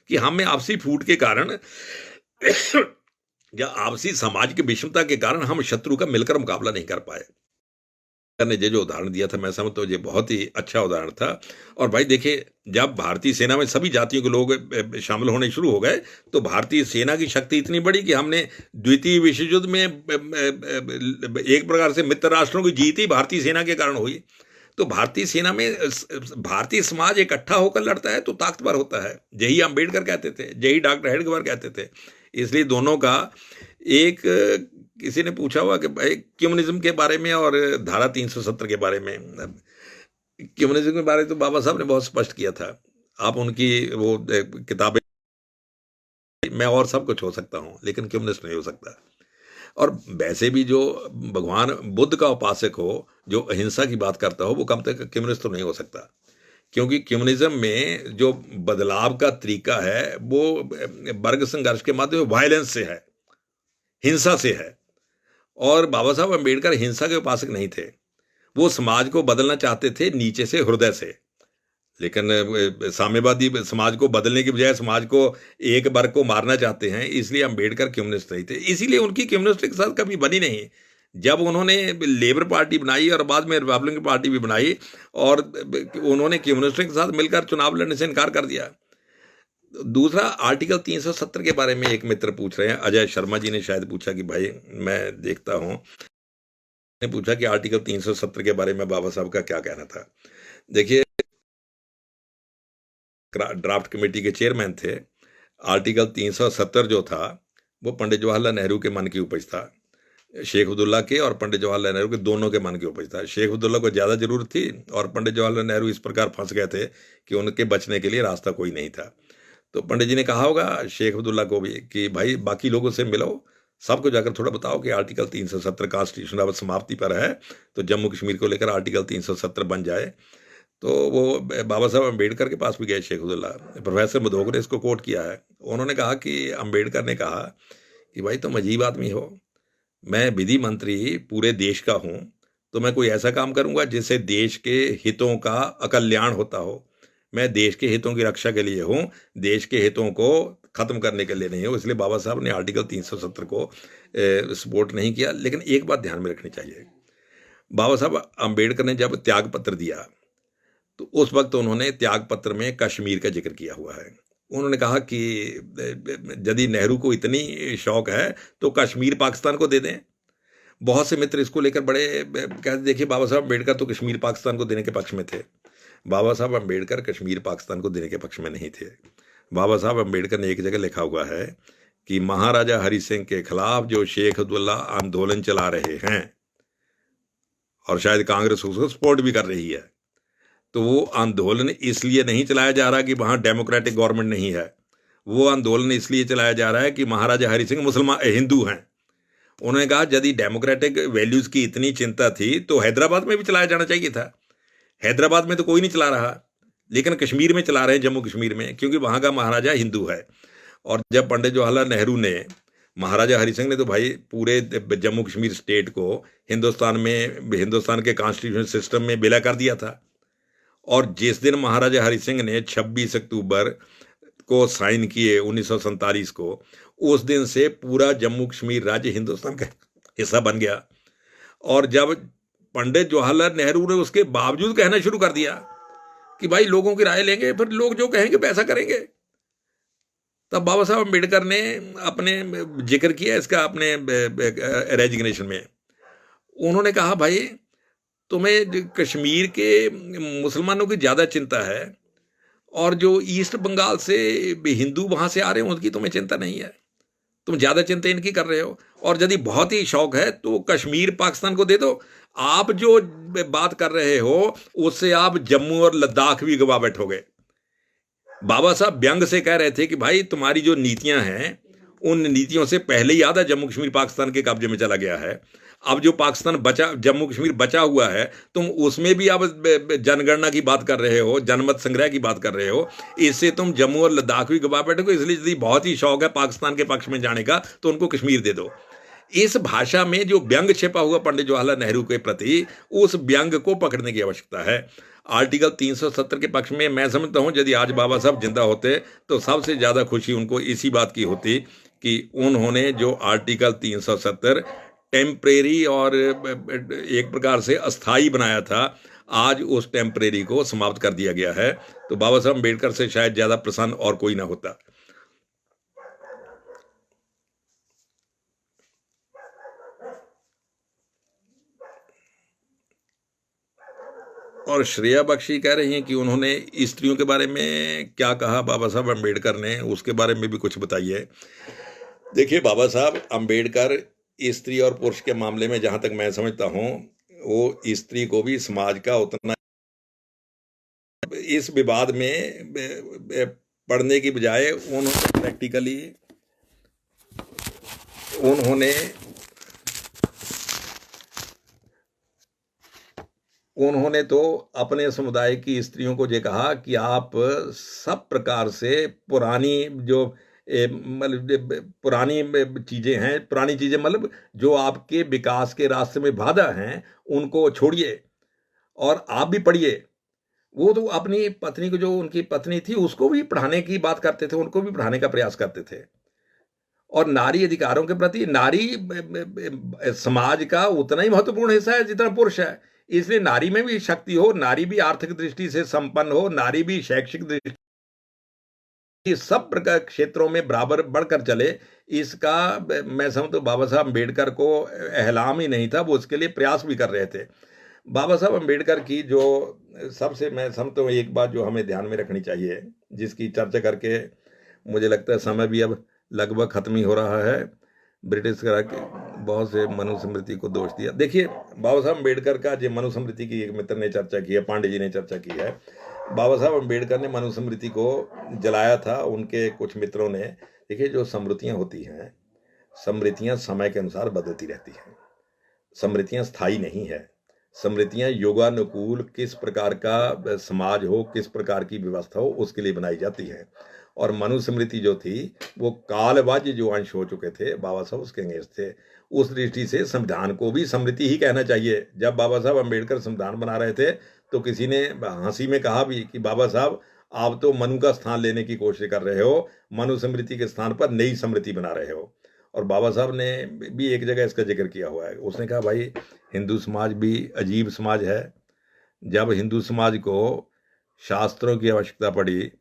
कि हम में आपसी फूट के कारण या आपसी सामाज की विषमता के कारण हम शत्रु का मिलकर मुकाबला नहीं कर पाए। ने जो उदाहरण दिया था, मैं समझता हूँ ये बहुत ही अच्छा उदाहरण था। और भाई देखिए, जब भारतीय सेना में सभी जातियों के लोग शामिल होने शुरू हो गए, तो भारतीय सेना की शक्ति इतनी बढ़ी कि हमने द्वितीय विश्व युद्ध में एक प्रकार से मित्र राष्ट्रों की जीत ही भारतीय सेना के कारण हुई। तो भारतीय सेना में भारतीय समाज इकट्ठा होकर लड़ता है तो ताकतवर होता है। यही अम्बेडकर कहते थे, यही डॉक्टर हेडगेवार कहते थे। इसलिए दोनों का एक, किसी ने पूछा हुआ कि भाई कम्युनिज्म के बारे में और धारा 370 के बारे में। कम्युनिज्म के बारे में तो बाबा साहब ने बहुत स्पष्ट किया था। आप उनकी वो किताबें, मैं और सब कुछ हो सकता हूं लेकिन कम्युनिस्ट नहीं हो सकता। और वैसे भी जो भगवान बुद्ध का उपासक हो, जो अहिंसा की बात करता हो, वो कम तक कम्युनिस्ट तो नहीं हो सकता। क्योंकि कम्युनिज्म में जो बदलाव का तरीका है वो वर्ग संघर्ष के माध्यम वायलेंस से है, हिंसा से है। और बाबा साहब अम्बेडकर हिंसा के उपासक नहीं थे, वो समाज को बदलना चाहते थे नीचे से, हृदय से। लेकिन साम्यवादी समाज को बदलने की बजाय समाज को एक वर्ग को मारना चाहते हैं, इसलिए अम्बेडकर कम्युनिस्ट नहीं थे। इसीलिए उनकी कम्युनिस्ट के साथ कभी बनी नहीं। जब उन्होंने लेबर पार्टी बनाई और बाद में रिपब्लिकन पार्टी भी बनाई, और उन्होंने कम्युनिस्ट के साथ मिलकर चुनाव लड़ने से इनकार कर दिया। दूसरा, आर्टिकल 370 के बारे में एक मित्र पूछ रहे हैं, अजय शर्मा जी ने शायद पूछा कि भाई मैं देखता हूं, ने पूछा कि आर्टिकल 370 के बारे में बाबा साहब का क्या कहना था। देखिए, ड्राफ्ट कमेटी के चेयरमैन थे। आर्टिकल 370 जो था वो पंडित जवाहरलाल नेहरू के मन की उपज था, शेख अब्दुल्ला के और पंडित जवाहरलाल नेहरू के दोनों के मन की उपज था। शेख अब्दुल्ला को ज़्यादा जरूरत थी और पंडित जवाहरलाल नेहरू इस प्रकार फंस गए थे कि उनके बचने के लिए रास्ता कोई नहीं था। तो पंडित जी ने कहा होगा शेख अब्दुल्ला को भी कि भाई बाकी लोगों से मिलो, सबको जाकर थोड़ा बताओ कि आर्टिकल 370 कॉन्स्टिट्यूशन अब समाप्ति पर है, तो जम्मू कश्मीर को लेकर आर्टिकल 370 बन जाए। तो वो बाबा साहब अम्बेडकर के पास भी गए शेख अब्दुल्ला। प्रोफेसर मधोक ने इसको कोट किया है। उन्होंने कहा कि अम्बेडकर ने कहा कि भाई तुम अजीब आदमी हो, मैं विधि मंत्री पूरे देश का हूँ, तो मैं कोई ऐसा काम करूँगा जिससे देश के हितों का अकल्याण होता हो। मैं देश के हितों की रक्षा के लिए हूँ, देश के हितों को खत्म करने के लिए नहीं हूँ। इसलिए बाबा साहब ने आर्टिकल 370 को सपोर्ट नहीं किया। लेकिन एक बात ध्यान में रखनी चाहिए, बाबा साहब अम्बेडकर ने जब त्याग पत्र दिया तो उस वक्त उन्होंने त्याग पत्र में कश्मीर का जिक्र किया हुआ है। उन्होंने कहा कि यदि नेहरू को इतनी शौक है तो कश्मीर पाकिस्तान को दे दें। बहुत से मित्र इसको लेकर बड़े कहते, देखिए बाबा साहब अम्बेडकर तो कश्मीर पाकिस्तान को देने के पक्ष में थे। बाबा साहब अम्बेडकर कश्मीर पाकिस्तान को देने के पक्ष में नहीं थे। बाबा साहब अम्बेडकर ने एक जगह लिखा हुआ है कि महाराजा हरि सिंह के खिलाफ जो शेख अब्दुल्ला आंदोलन चला रहे हैं, और शायद कांग्रेस उसको सपोर्ट भी कर रही है, तो वो आंदोलन इसलिए नहीं चलाया जा रहा कि वहाँ डेमोक्रेटिक गवर्नमेंट नहीं है। वो आंदोलन इसलिए चलाया जा रहा है कि महाराजा हरि सिंह मुसलमान हिंदू हैं। उन्होंने कहा यदि डेमोक्रेटिक वैल्यूज़ की इतनी चिंता थी तो हैदराबाद में भी चलाया जाना चाहिए था। हैदराबाद में तो कोई नहीं चला रहा, लेकिन कश्मीर में चला रहे हैं, जम्मू कश्मीर में, क्योंकि वहाँ का महाराजा हिंदू है। और जब पंडित जवाहरलाल नेहरू ने, महाराजा हरि सिंह ने तो भाई पूरे जम्मू कश्मीर स्टेट को हिंदुस्तान के कॉन्स्टिट्यूशन सिस्टम में विलय कर दिया था। और जिस दिन महाराजा हरि सिंह ने 26 अक्टूबर को साइन किए 1947 को, उस दिन से पूरा जम्मू कश्मीर राज्य हिंदुस्तान का हिस्सा बन गया। और जब पंडित जवाहरलाल नेहरू ने उसके बावजूद कहना शुरू कर दिया कि भाई लोगों की राय लेंगे, फिर लोग जो कहेंगे वैसा करेंगे, तब बाबा साहब अम्बेडकर ने अपने जिक्र किया इसका अपने रेजिग्नेशन में। उन्होंने कहा भाई तुम्हें कश्मीर के मुसलमानों की ज़्यादा चिंता है, और जो ईस्ट बंगाल से हिंदू वहाँ से आ रहे हैं उनकी तुम्हें चिंता नहीं है, तुम ज़्यादा चिंता इनकी कर रहे हो। और यदि बहुत ही शौक है तो कश्मीर पाकिस्तान को दे दो। आप जो बात कर रहे हो उससे आप जम्मू और लद्दाख भी गवा बैठोगे। बाबा साहब व्यंग से कह रहे थे कि भाई तुम्हारी जो नीतियां हैं उन नीतियों से पहले ही आधा जम्मू कश्मीर पाकिस्तान के कब्जे में चला गया है। अब जो पाकिस्तान बचा, जम्मू कश्मीर बचा हुआ है, तुम उसमें भी अब जनगणना की बात कर रहे हो, जनमत संग्रह की बात कर रहे हो, इससे तुम जम्मू और लद्दाख भी गवा बैठोगे। इसलिए यदि बहुत ही शौक है पाकिस्तान के पक्ष में जाने का तो उनको कश्मीर दे दो। इस भाषा में जो व्यंग छिपा हुआ पंडित जवाहरलाल नेहरू के प्रति, उस व्यंग को पकड़ने की आवश्यकता है। आर्टिकल 370 के पक्ष में मैं समझता हूं यदि आज बाबा साहब जिंदा होते तो सबसे ज्यादा खुशी उनको इसी बात की होती कि उन्होंने जो आर्टिकल 370 टेम्परेरी और एक प्रकार से अस्थाई बनाया था, आज उस टेम्परेरी को समाप्त कर दिया गया है। तो बाबा साहब अम्बेडकर से शायद ज्यादा प्रसन्न और कोई ना होता। और श्रेया बख्शी कह रही हैं कि उन्होंने स्त्रियों के बारे में क्या कहा बाबा साहब अम्बेडकर ने, उसके बारे में भी कुछ बताइए। देखिए, बाबा साहब अम्बेडकर स्त्री और पुरुष के मामले में जहां तक मैं समझता हूं, वो स्त्री को भी समाज का उतना इस विवाद में पढ़ने की बजाय उन्होंने प्रैक्टिकली उन्होंने तो अपने समुदाय की स्त्रियों को ये कहा कि आप सब प्रकार से पुरानी जो मतलब पुरानी चीज़ें हैं, पुरानी चीज़ें मतलब जो आपके विकास के रास्ते में बाधा हैं, उनको छोड़िए और आप भी पढ़िए। वो तो अपनी पत्नी को, जो उनकी पत्नी थी, उसको भी पढ़ाने की बात करते थे, उनको भी पढ़ाने का प्रयास करते थे। और नारी अधिकारों के प्रति, नारी समाज का उतना ही महत्वपूर्ण हिस्सा है जितना पुरुष है। इसलिए नारी में भी शक्ति हो, नारी भी आर्थिक दृष्टि से संपन्न हो, नारी भी शैक्षिक दृष्टि, सब प्रकार क्षेत्रों में बराबर बढ़कर चले, इसका मैं समझता हूं बाबा साहब अम्बेडकर को एहलाम ही नहीं था, वो उसके लिए प्रयास भी कर रहे थे। बाबा साहब अम्बेडकर की जो सबसे मैं समझता हूँ एक बात जो हमें ध्यान में रखनी चाहिए, जिसकी चर्चा करके मुझे लगता है समय भी अब लगभग खत्म ही हो रहा है। ब्रिटिश करा के बहुत से मनुस्मृति को दोष दिया। देखिए, बाबा साहब अम्बेडकर का जो मनुस्मृति की एक मित्र ने चर्चा की है, पांडे जी ने चर्चा की है। बाबा साहब अम्बेडकर ने मनुस्मृति को जलाया था, उनके कुछ मित्रों ने। देखिए, जो स्मृतियाँ होती हैं, स्मृतियाँ समय के अनुसार बदलती रहती हैं, स्मृतियाँ स्थायी नहीं है। स्मृतियाँ योगानुकूल किस प्रकार का समाज हो, किस प्रकार की व्यवस्था हो, उसके लिए बनाई जाती हैं। और मनुस्मृति जो थी वो कालबाह्य जो अंश हो चुके थे, बाबा साहब उसके अंगेज थे। उस दृष्टि से संविधान को भी स्मृति ही कहना चाहिए। जब बाबा साहब अम्बेडकर संविधान बना रहे थे तो किसी ने हंसी में कहा भी कि बाबा साहब आप तो मनु का स्थान लेने की कोशिश कर रहे हो, मनुस्मृति के स्थान पर नई स्मृति बना रहे हो। और बाबा साहब ने भी एक जगह इसका जिक्र किया हुआ है। उसने कहा भाई हिंदू समाज भी अजीब समाज है। जब हिंदू समाज को शास्त्रों की आवश्यकता पड़ी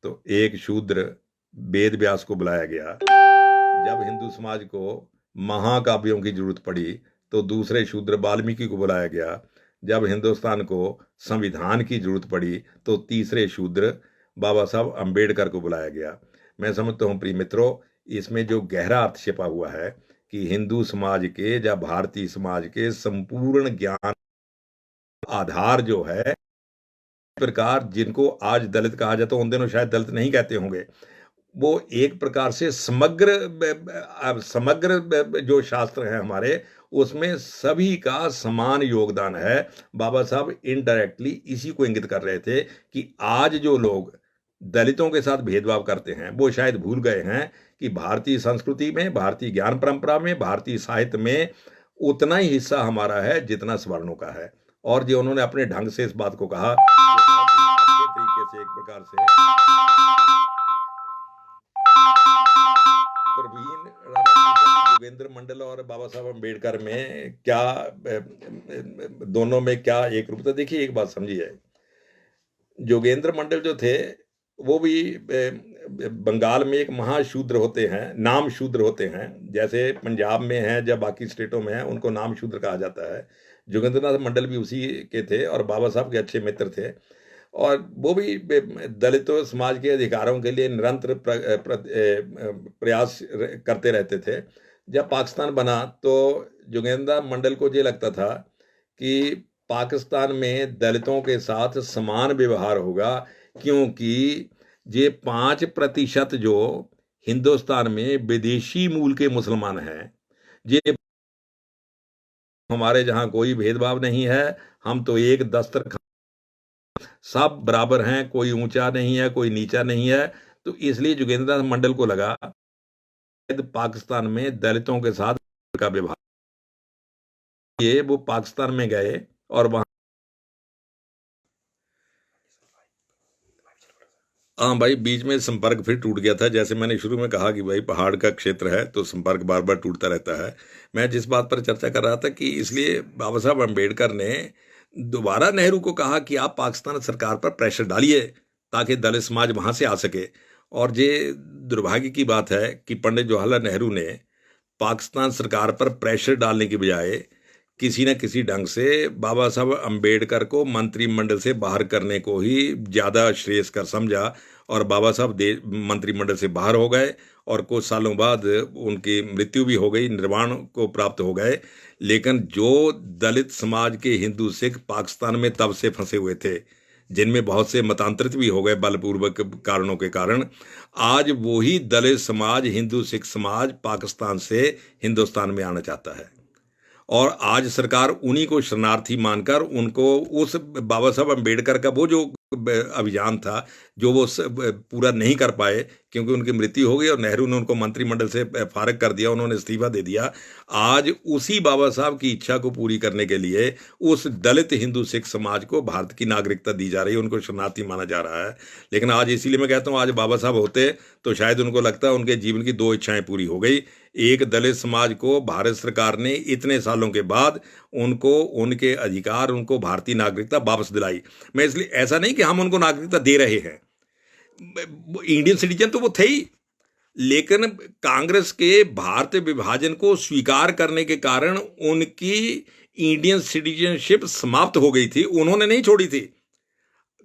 तो एक शूद्र वेद व्यास को बुलाया गया। जब हिंदू समाज को महाकाव्यों की जरूरत पड़ी तो दूसरे शूद्र वाल्मीकि को बुलाया गया। जब हिंदुस्तान को संविधान की जरूरत पड़ी तो तीसरे शूद्र बाबा साहब अम्बेडकर को बुलाया गया। मैं समझता हूँ प्रिय मित्रों, इसमें जो गहरा अर्थ छिपा हुआ है कि हिंदू समाज के या भारतीय समाज के संपूर्ण ज्ञान आधार जो है, प्रकार जिनको आज दलित कहा जाता है, उन दिनों शायद दलित नहीं कहते होंगे, वो एक प्रकार से समग्र जो शास्त्र है हमारे, उसमें सभी का समान योगदान है। बाबा साहब इनडायरेक्टली इसी को इंगित कर रहे थे कि आज जो लोग दलितों के साथ भेदभाव करते हैं वो शायद भूल गए हैं कि भारतीय संस्कृति में, भारतीय ज्ञान परंपरा में, भारतीय साहित्य में उतना ही हिस्सा हमारा है जितना सवर्णों का है। और जो उन्होंने अपने ढंग से इस बात को कहा, अच्छे तरीके से एक प्रकार से प्रवीण राणा पूछा कि जोगेंद्र मंडल और बाबा साहब अम्बेडकर में क्या दोनों में क्या एक रूपता। देखिए एक बात समझिए, जोगेंद्र मंडल जो थे वो भी बंगाल में एक महाशूद्र होते हैं, नाम शूद्र होते हैं। जैसे पंजाब में हैं या बाकी स्टेटों में हैं, उनको नाम शूद्र कहा जाता है। जोगेंद्र नाथ मंडल भी उसी के थे और बाबा साहब के अच्छे मित्र थे। और वो भी दलितों समाज के अधिकारों के लिए निरंतर प्रयास करते रहते थे। जब पाकिस्तान बना तो जोगेंद्र मंडल को ये लगता था कि पाकिस्तान में दलितों के साथ समान व्यवहार होगा, क्योंकि ये 5% जो हिंदुस्तान में विदेशी मूल के मुसलमान हैं, ये हमारे जहां कोई भेदभाव नहीं है, हम तो एक दस्तरखान सब बराबर हैं, कोई ऊंचा नहीं है कोई नीचा नहीं है। तो इसलिए जोगेंद्र मंडल को लगा पाकिस्तान में दलितों के साथ का व्यवहार, ये वो पाकिस्तान में गए और वहां हाँ भाई, बीच में संपर्क फिर टूट गया था। जैसे मैंने शुरू में कहा कि भाई पहाड़ का क्षेत्र है तो संपर्क बार बार टूटता रहता है। मैं जिस बात पर चर्चा कर रहा था कि इसलिए बाबा साहब अम्बेडकर ने दोबारा नेहरू को कहा कि आप पाकिस्तान सरकार पर प्रेशर डालिए ताकि दलित समाज वहां से आ सके। और ये दुर्भाग्य की बात है कि पंडित जवाहरलाल नेहरू ने पाकिस्तान सरकार पर प्रेशर डालने की बजाय किसी न किसी ढंग से बाबा साहब अम्बेडकर को मंत्रिमंडल से बाहर करने को ही ज़्यादा श्रेयस्कर समझा। और बाबा साहब मंत्रिमंडल से बाहर हो गए और कुछ सालों बाद उनकी मृत्यु भी हो गई, निर्वाण को प्राप्त हो गए। लेकिन जो दलित समाज के हिंदू सिख पाकिस्तान में तब से फंसे हुए थे, जिनमें बहुत से मतांतरित भी हो गए बलपूर्वक कारणों के कारण, आज वही दलित समाज हिंदू सिख समाज पाकिस्तान से हिंदुस्तान में आना चाहता है। और आज सरकार उन्हीं को शरणार्थी मानकर उनको उस बाबा साहब अम्बेडकर का वो जो अभियान था जो वो पूरा नहीं कर पाए, क्योंकि उनकी मृत्यु हो गई और नेहरू ने उनको मंत्रिमंडल से फारिग कर दिया, उन्होंने इस्तीफा दे दिया। आज उसी बाबा साहब की इच्छा को पूरी करने के लिए उस दलित हिंदू सिख समाज को भारत की नागरिकता दी जा रही है, उनको शरणार्थी माना जा रहा है। लेकिन आज इसीलिए मैं कहता हूँ, आज बाबा साहब होते तो शायद उनको लगता है उनके जीवन की 2 इच्छाएं पूरी हो गई। एक, दलित समाज को भारत सरकार ने इतने सालों के बाद उनको उनके अधिकार, उनको भारतीय नागरिकता वापस दिलाई। मैं इसलिए ऐसा नहीं कि हम उनको नागरिकता दे रहे हैं, इंडियन सिटीजन तो वो थे ही, लेकिन कांग्रेस के भारतीय विभाजन को स्वीकार करने के कारण उनकी इंडियन सिटीजनशिप समाप्त हो गई थी, उन्होंने नहीं छोड़ी थी।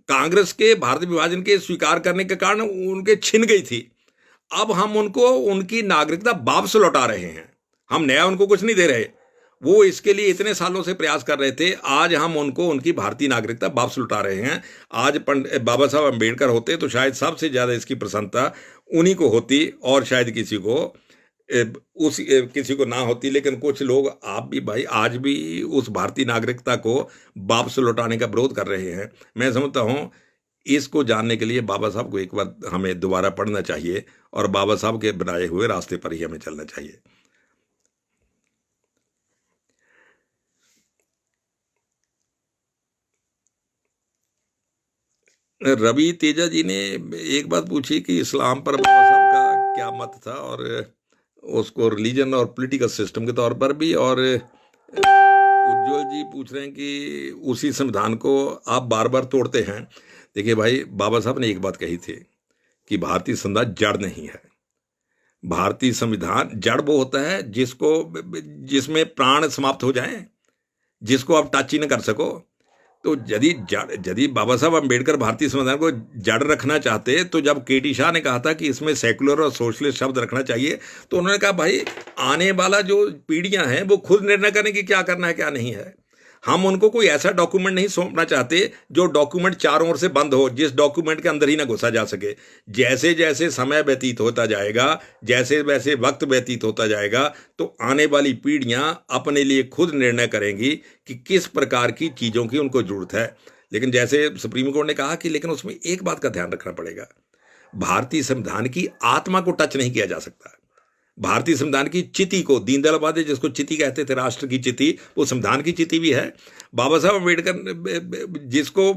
कांग्रेस के भारतीय विभाजन के स्वीकार करने के कारण उनके छिन गई थी। अब हम उनको उनकी नागरिकता वापस लौटा रहे हैं, हम नया उनको कुछ नहीं दे रहे। वो इसके लिए इतने सालों से प्रयास कर रहे थे, आज हम उनको उनकी भारतीय नागरिकता वापस लौटा रहे हैं। आज बाबा साहब अम्बेडकर होते तो शायद सबसे ज़्यादा इसकी प्रसन्नता उन्हीं को होती और शायद किसी को ना होती। लेकिन कुछ लोग, आप भी भाई, आज भी उस भारतीय नागरिकता को वापस लौटाने का विरोध कर रहे हैं। मैं समझता हूँ इसको जानने के लिए बाबा साहब को एक बार हमें दोबारा पढ़ना चाहिए और बाबा साहब के बनाए हुए रास्ते पर ही हमें चलना चाहिए। रवि तेजा जी ने एक बात पूछी कि इस्लाम पर बाबा साहब का क्या मत था, और उसको रिलीजन और पॉलिटिकल सिस्टम के तौर पर भी। और उज्जवल जी पूछ रहे हैं कि उसी संविधान को आप बार बार तोड़ते हैं। देखिए भाई, बाबा साहब ने एक बात कही थी कि भारतीय संविधान जड़ नहीं है। भारतीय संविधान जड़ वो होता है जिसमें प्राण समाप्त हो जाएं, जिसको आप टच ही न कर सको। तो यदि बाबा साहब अम्बेडकर भारतीय संविधान को जड़ रखना चाहते, तो जब केटी शाह ने कहा था कि इसमें सेकुलर और सोशलिस्ट शब्द रखना चाहिए, तो उन्होंने कहा भाई आने वाला जो पीढ़ियां हैं वो खुद निर्णय करें कि क्या करना है क्या नहीं है। हम उनको कोई ऐसा डॉक्यूमेंट नहीं सौंपना चाहते जो डॉक्यूमेंट चारों ओर से बंद हो, जिस डॉक्यूमेंट के अंदर ही ना घुसा जा सके। जैसे जैसे समय व्यतीत होता जाएगा, जैसे वैसे वक्त व्यतीत होता जाएगा, तो आने वाली पीढ़ियां अपने लिए खुद निर्णय करेंगी कि किस प्रकार की चीज़ों की उनको जरूरत है। लेकिन जैसे सुप्रीम कोर्ट ने कहा कि लेकिन उसमें एक बात का ध्यान रखना पड़ेगा, भारतीय संविधान की आत्मा को टच नहीं किया जा सकता। भारतीय संविधान की चिति को, दीनदयाल उपाध्याय जिसको चिति कहते थे, राष्ट्र की चिति, वो संविधान की चिति भी है। बाबा साहब अम्बेडकर जिसको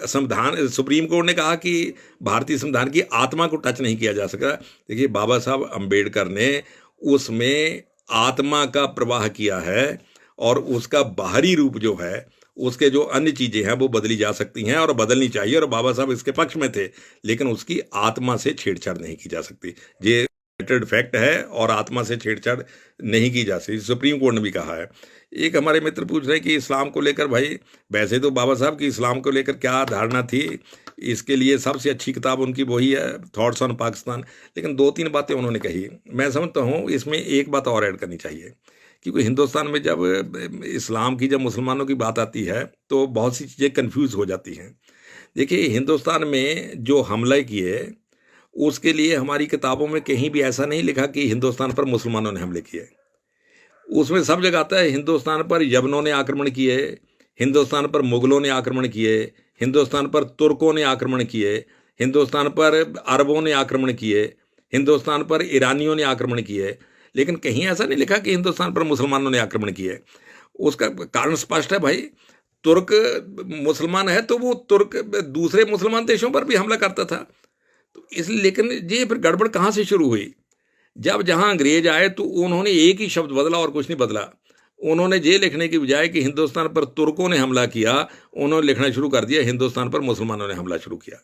संविधान, सुप्रीम कोर्ट ने कहा कि भारतीय संविधान की आत्मा को टच नहीं किया जा सका। देखिए, बाबा साहब अम्बेडकर ने उसमें आत्मा का प्रवाह किया है, और उसका बाहरी रूप जो है, उसके जो अन्य चीजें हैं वो बदली जा सकती हैं और बदलनी चाहिए, और बाबा साहब इसके पक्ष में थे, लेकिन उसकी आत्मा से छेड़छाड़ नहीं की जा सकती। ये फैक्ट है, और आत्मा से छेड़छाड़ नहीं की जा सकती, सुप्रीम कोर्ट ने भी कहा है। एक हमारे मित्र पूछ रहे हैं कि इस्लाम को लेकर, भाई वैसे तो बाबा साहब की इस्लाम को लेकर क्या धारणा थी, इसके लिए सबसे अच्छी किताब उनकी वही है, थॉट्स ऑन पाकिस्तान। लेकिन 2-3 बातें उन्होंने कही, मैं समझता हूँ इसमें एक बात और ऐड करनी चाहिए, क्योंकि हिंदुस्तान में जब इस्लाम की, जब मुसलमानों की बात आती है तो बहुत सी चीज़ें कन्फ्यूज़ हो जाती हैं। देखिए, हिंदुस्तान में जो हमले किए, उसके लिए हमारी किताबों में कहीं भी ऐसा नहीं लिखा कि हिंदुस्तान पर मुसलमानों ने हमले किए। उसमें सब जगह आता है हिंदुस्तान पर यवनों ने आक्रमण किए, हिंदुस्तान पर मुगलों ने आक्रमण किए, हिंदुस्तान पर तुर्कों ने आक्रमण किए, हिंदुस्तान पर अरबों ने आक्रमण किए, हिंदुस्तान पर ईरानियों ने आक्रमण किए, लेकिन कहीं ऐसा नहीं लिखा कि हिंदुस्तान पर मुसलमानों ने आक्रमण किए। उसका कारण स्पष्ट है भाई, तुर्क मुसलमान है तो वो तुर्क दूसरे मुसलमान देशों पर भी हमला करता था। तो इसलिए, लेकिन ये फिर गड़बड़ कहाँ से शुरू हुई? जब जहां अंग्रेज आए तो उन्होंने एक ही शब्द बदला और कुछ नहीं बदला। उन्होंने ये लिखने की बजाय कि हिंदुस्तान पर तुर्कों ने हमला किया, उन्होंने लिखना शुरू कर दिया हिंदुस्तान पर मुसलमानों ने हमला शुरू किया।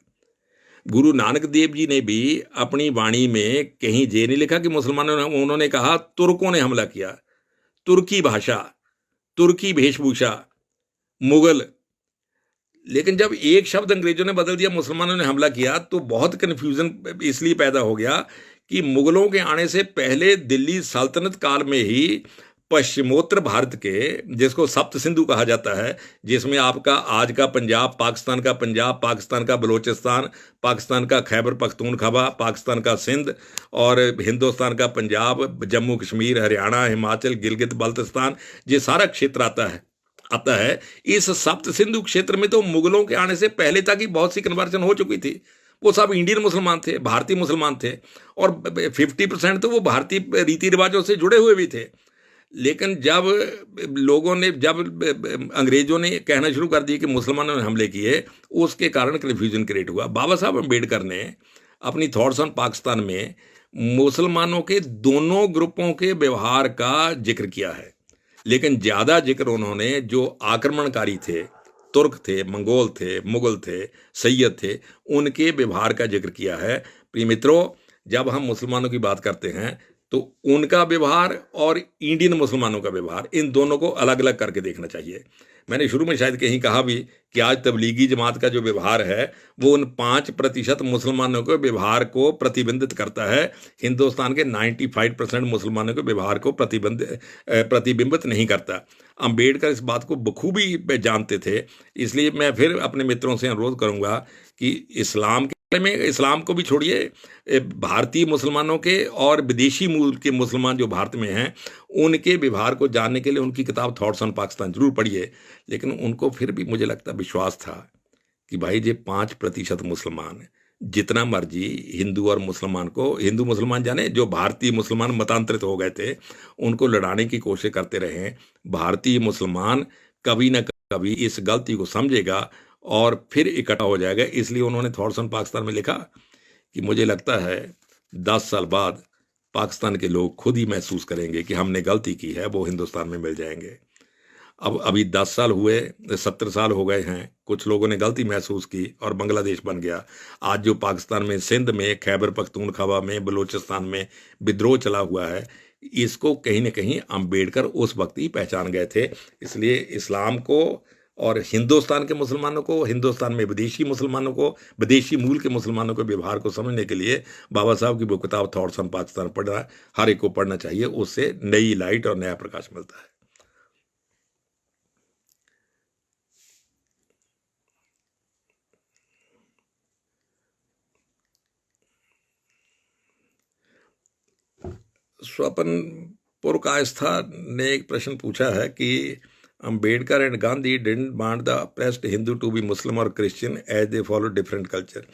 गुरु नानक देव जी ने भी अपनी वाणी में कहीं ये नहीं लिखा कि मुसलमानों ने, उन्होंने कहा तुर्कों ने हमला किया। तुर्की भाषा, तुर्की वेशभूषा, मुगल। लेकिन जब एक शब्द अंग्रेजों ने बदल दिया, मुसलमानों ने हमला किया, तो बहुत कन्फ्यूजन इसलिए पैदा हो गया कि मुगलों के आने से पहले दिल्ली सल्तनत काल में ही पश्चिमोत्तर भारत के, जिसको सप्त सिंधु कहा जाता है, जिसमें आपका आज का पंजाब, पाकिस्तान का बलोचिस्तान, पाकिस्तान का खैबर पख्तूनख्वा, पाकिस्तान का सिंध, और हिंदुस्तान का पंजाब, जम्मू कश्मीर, हरियाणा, हिमाचल, गिलगित बल्तिस्तान, ये सारा क्षेत्र आता है। इस सप्त सिंधु क्षेत्र में तो मुगलों के आने से पहले तक ही बहुत सी कन्वर्जन हो चुकी थी। वो सब इंडियन मुसलमान थे, भारतीय मुसलमान थे, और 50% तो वो भारतीय रीति रिवाजों से जुड़े हुए भी थे। लेकिन जब अंग्रेजों ने कहना शुरू कर दिया कि मुसलमानों ने हमले किए, उसके कारण कन्फ्यूजन क्रिएट हुआ। बाबा साहब अम्बेडकर ने अपनी थॉट्स ऑन पाकिस्तान में मुसलमानों के दोनों ग्रुपों के व्यवहार का जिक्र किया है, लेकिन ज़्यादा जिक्र उन्होंने जो आक्रमणकारी थे, तुर्क थे, मंगोल थे, मुगल थे, सैयद थे, उनके व्यवहार का जिक्र किया है। प्रिय मित्रों, जब हम मुसलमानों की बात करते हैं तो उनका व्यवहार और इंडियन मुसलमानों का व्यवहार, इन दोनों को अलग अलग करके देखना चाहिए। मैंने शुरू में शायद कहीं कहा भी कि आज तबलीगी जमात का जो व्यवहार है वो उन 5% मुसलमानों के व्यवहार को प्रतिबिंबित करता है। हिंदुस्तान के 95% मुसलमानों के व्यवहार को प्रतिबिंबित नहीं करता। अंबेडकर इस बात को बखूबी जानते थे। इसलिए मैं फिर अपने मित्रों से अनुरोध करूंगा कि इस्लाम को भी छोड़िए, भारतीय मुसलमानों के और विदेशी मूल के मुसलमान जो भारत में हैं, उनके व्यवहार को जानने के लिए उनकी किताब थॉट्स ऑन पाकिस्तान जरूर पढ़िए। लेकिन उनको फिर भी मुझे लगता विश्वास था कि भाई ये 5% मुसलमान, जितना मर्जी हिंदू और मुसलमान को, हिंदू मुसलमान जाने जो भारतीय मुसलमान मतांतरित हो गए थे, उनको लड़ाने की कोशिश करते रहे, भारतीय मुसलमान कभी ना कभी इस गलती को समझेगा और फिर इकट्ठा हो जाएगा। इसलिए उन्होंने थॉट्स ऑन पाकिस्तान में लिखा कि मुझे लगता है 10 साल बाद पाकिस्तान के लोग खुद ही महसूस करेंगे कि हमने गलती की है, वो हिंदुस्तान में मिल जाएंगे। अब अभी 10 साल हुए, 70 साल हो गए हैं, कुछ लोगों ने गलती महसूस की और बांग्लादेश बन गया। आज जो पाकिस्तान में, सिंध में, खैबर पख्तूनख्वा में, बलूचिस्तान में विद्रोह चला हुआ है, इसको कहीं ना कहीं अंबेडकर उस वक्त ही पहचान गए थे। इसलिए इस्लाम को और हिंदुस्तान के मुसलमानों को, हिंदुस्तान में विदेशी मुसलमानों को, विदेशी मूल के मुसलमानों के व्यवहार को समझने के लिए बाबा साहब की वो किताब थॉट्स ऑन पाकिस्तान पढ़ना हर एक को पढ़ना चाहिए। उससे नई लाइट और नया प्रकाश मिलता है। स्वपनपुर का आस्था ने एक प्रश्न पूछा है कि Ambedkar and Gandhi didn't want the oppressed Hindu to be Muslim और Christian as they follow different culture.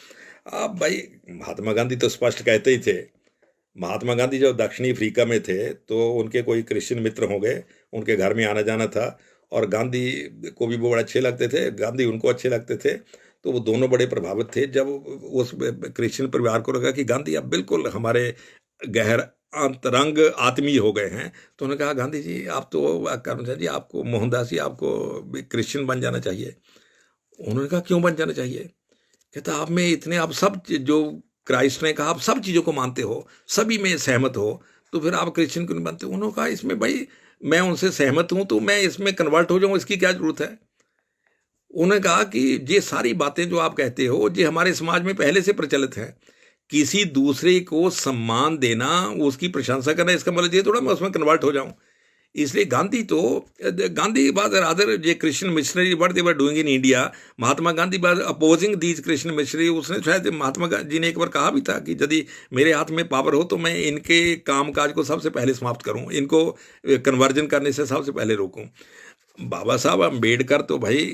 अब भाई महात्मा गांधी तो स्पष्ट कहते ही थे, महात्मा गांधी जब दक्षिणी अफ्रीका में थे तो उनके कोई क्रिश्चियन मित्र होंगे, उनके घर में आना जाना था, और गांधी को भी वो बड़े अच्छे लगते थे, गांधी उनको अच्छे लगते थे। तो वो दोनों बड़े प्रभावित थे जब उस क्रिश्चियन परिवार को लगा कि गांधी अब बिल्कुल हमारे गहर अंतरंग आत्मीय हो गए हैं। तो उन्होंने कहा, गांधी जी आप तो करमचंद जी, आपको मोहनदास जी, आपको क्रिश्चियन बन जाना चाहिए। उन्होंने कहा, क्यों बन जाना चाहिए? कहता, आप में इतने, आप सब जो क्राइस्ट ने कहा आप सब चीज़ों को मानते हो, सभी में सहमत हो, तो फिर आप क्रिश्चियन क्यों नहीं बनते? उन्होंने कहा, इसमें भाई मैं उनसे सहमत हूं तो मैं इसमें कन्वर्ट हो जाऊं, इसकी क्या जरूरत है? उन्होंने कहा कि ये सारी बातें जो आप कहते हो ये हमारे समाज में पहले से प्रचलित हैं। किसी दूसरे को सम्मान देना, उसकी प्रशंसा करना, इसका मतलब ये थोड़ा मैं उसमें कन्वर्ट हो जाऊं। इसलिए गांधी वाज रादर ये Christian missionary what they were doing in India, Mahatma Gandhi was opposing these Christian missionary. उसने शायद महात्मा जी ने एक बार कहा भी था कि यदि मेरे हाथ में पावर हो तो मैं इनके कामकाज को सबसे पहले समाप्त करूं, इनको कन्वर्जन करने से सबसे पहले रोकूं। बाबा साहब अम्बेडकर तो भाई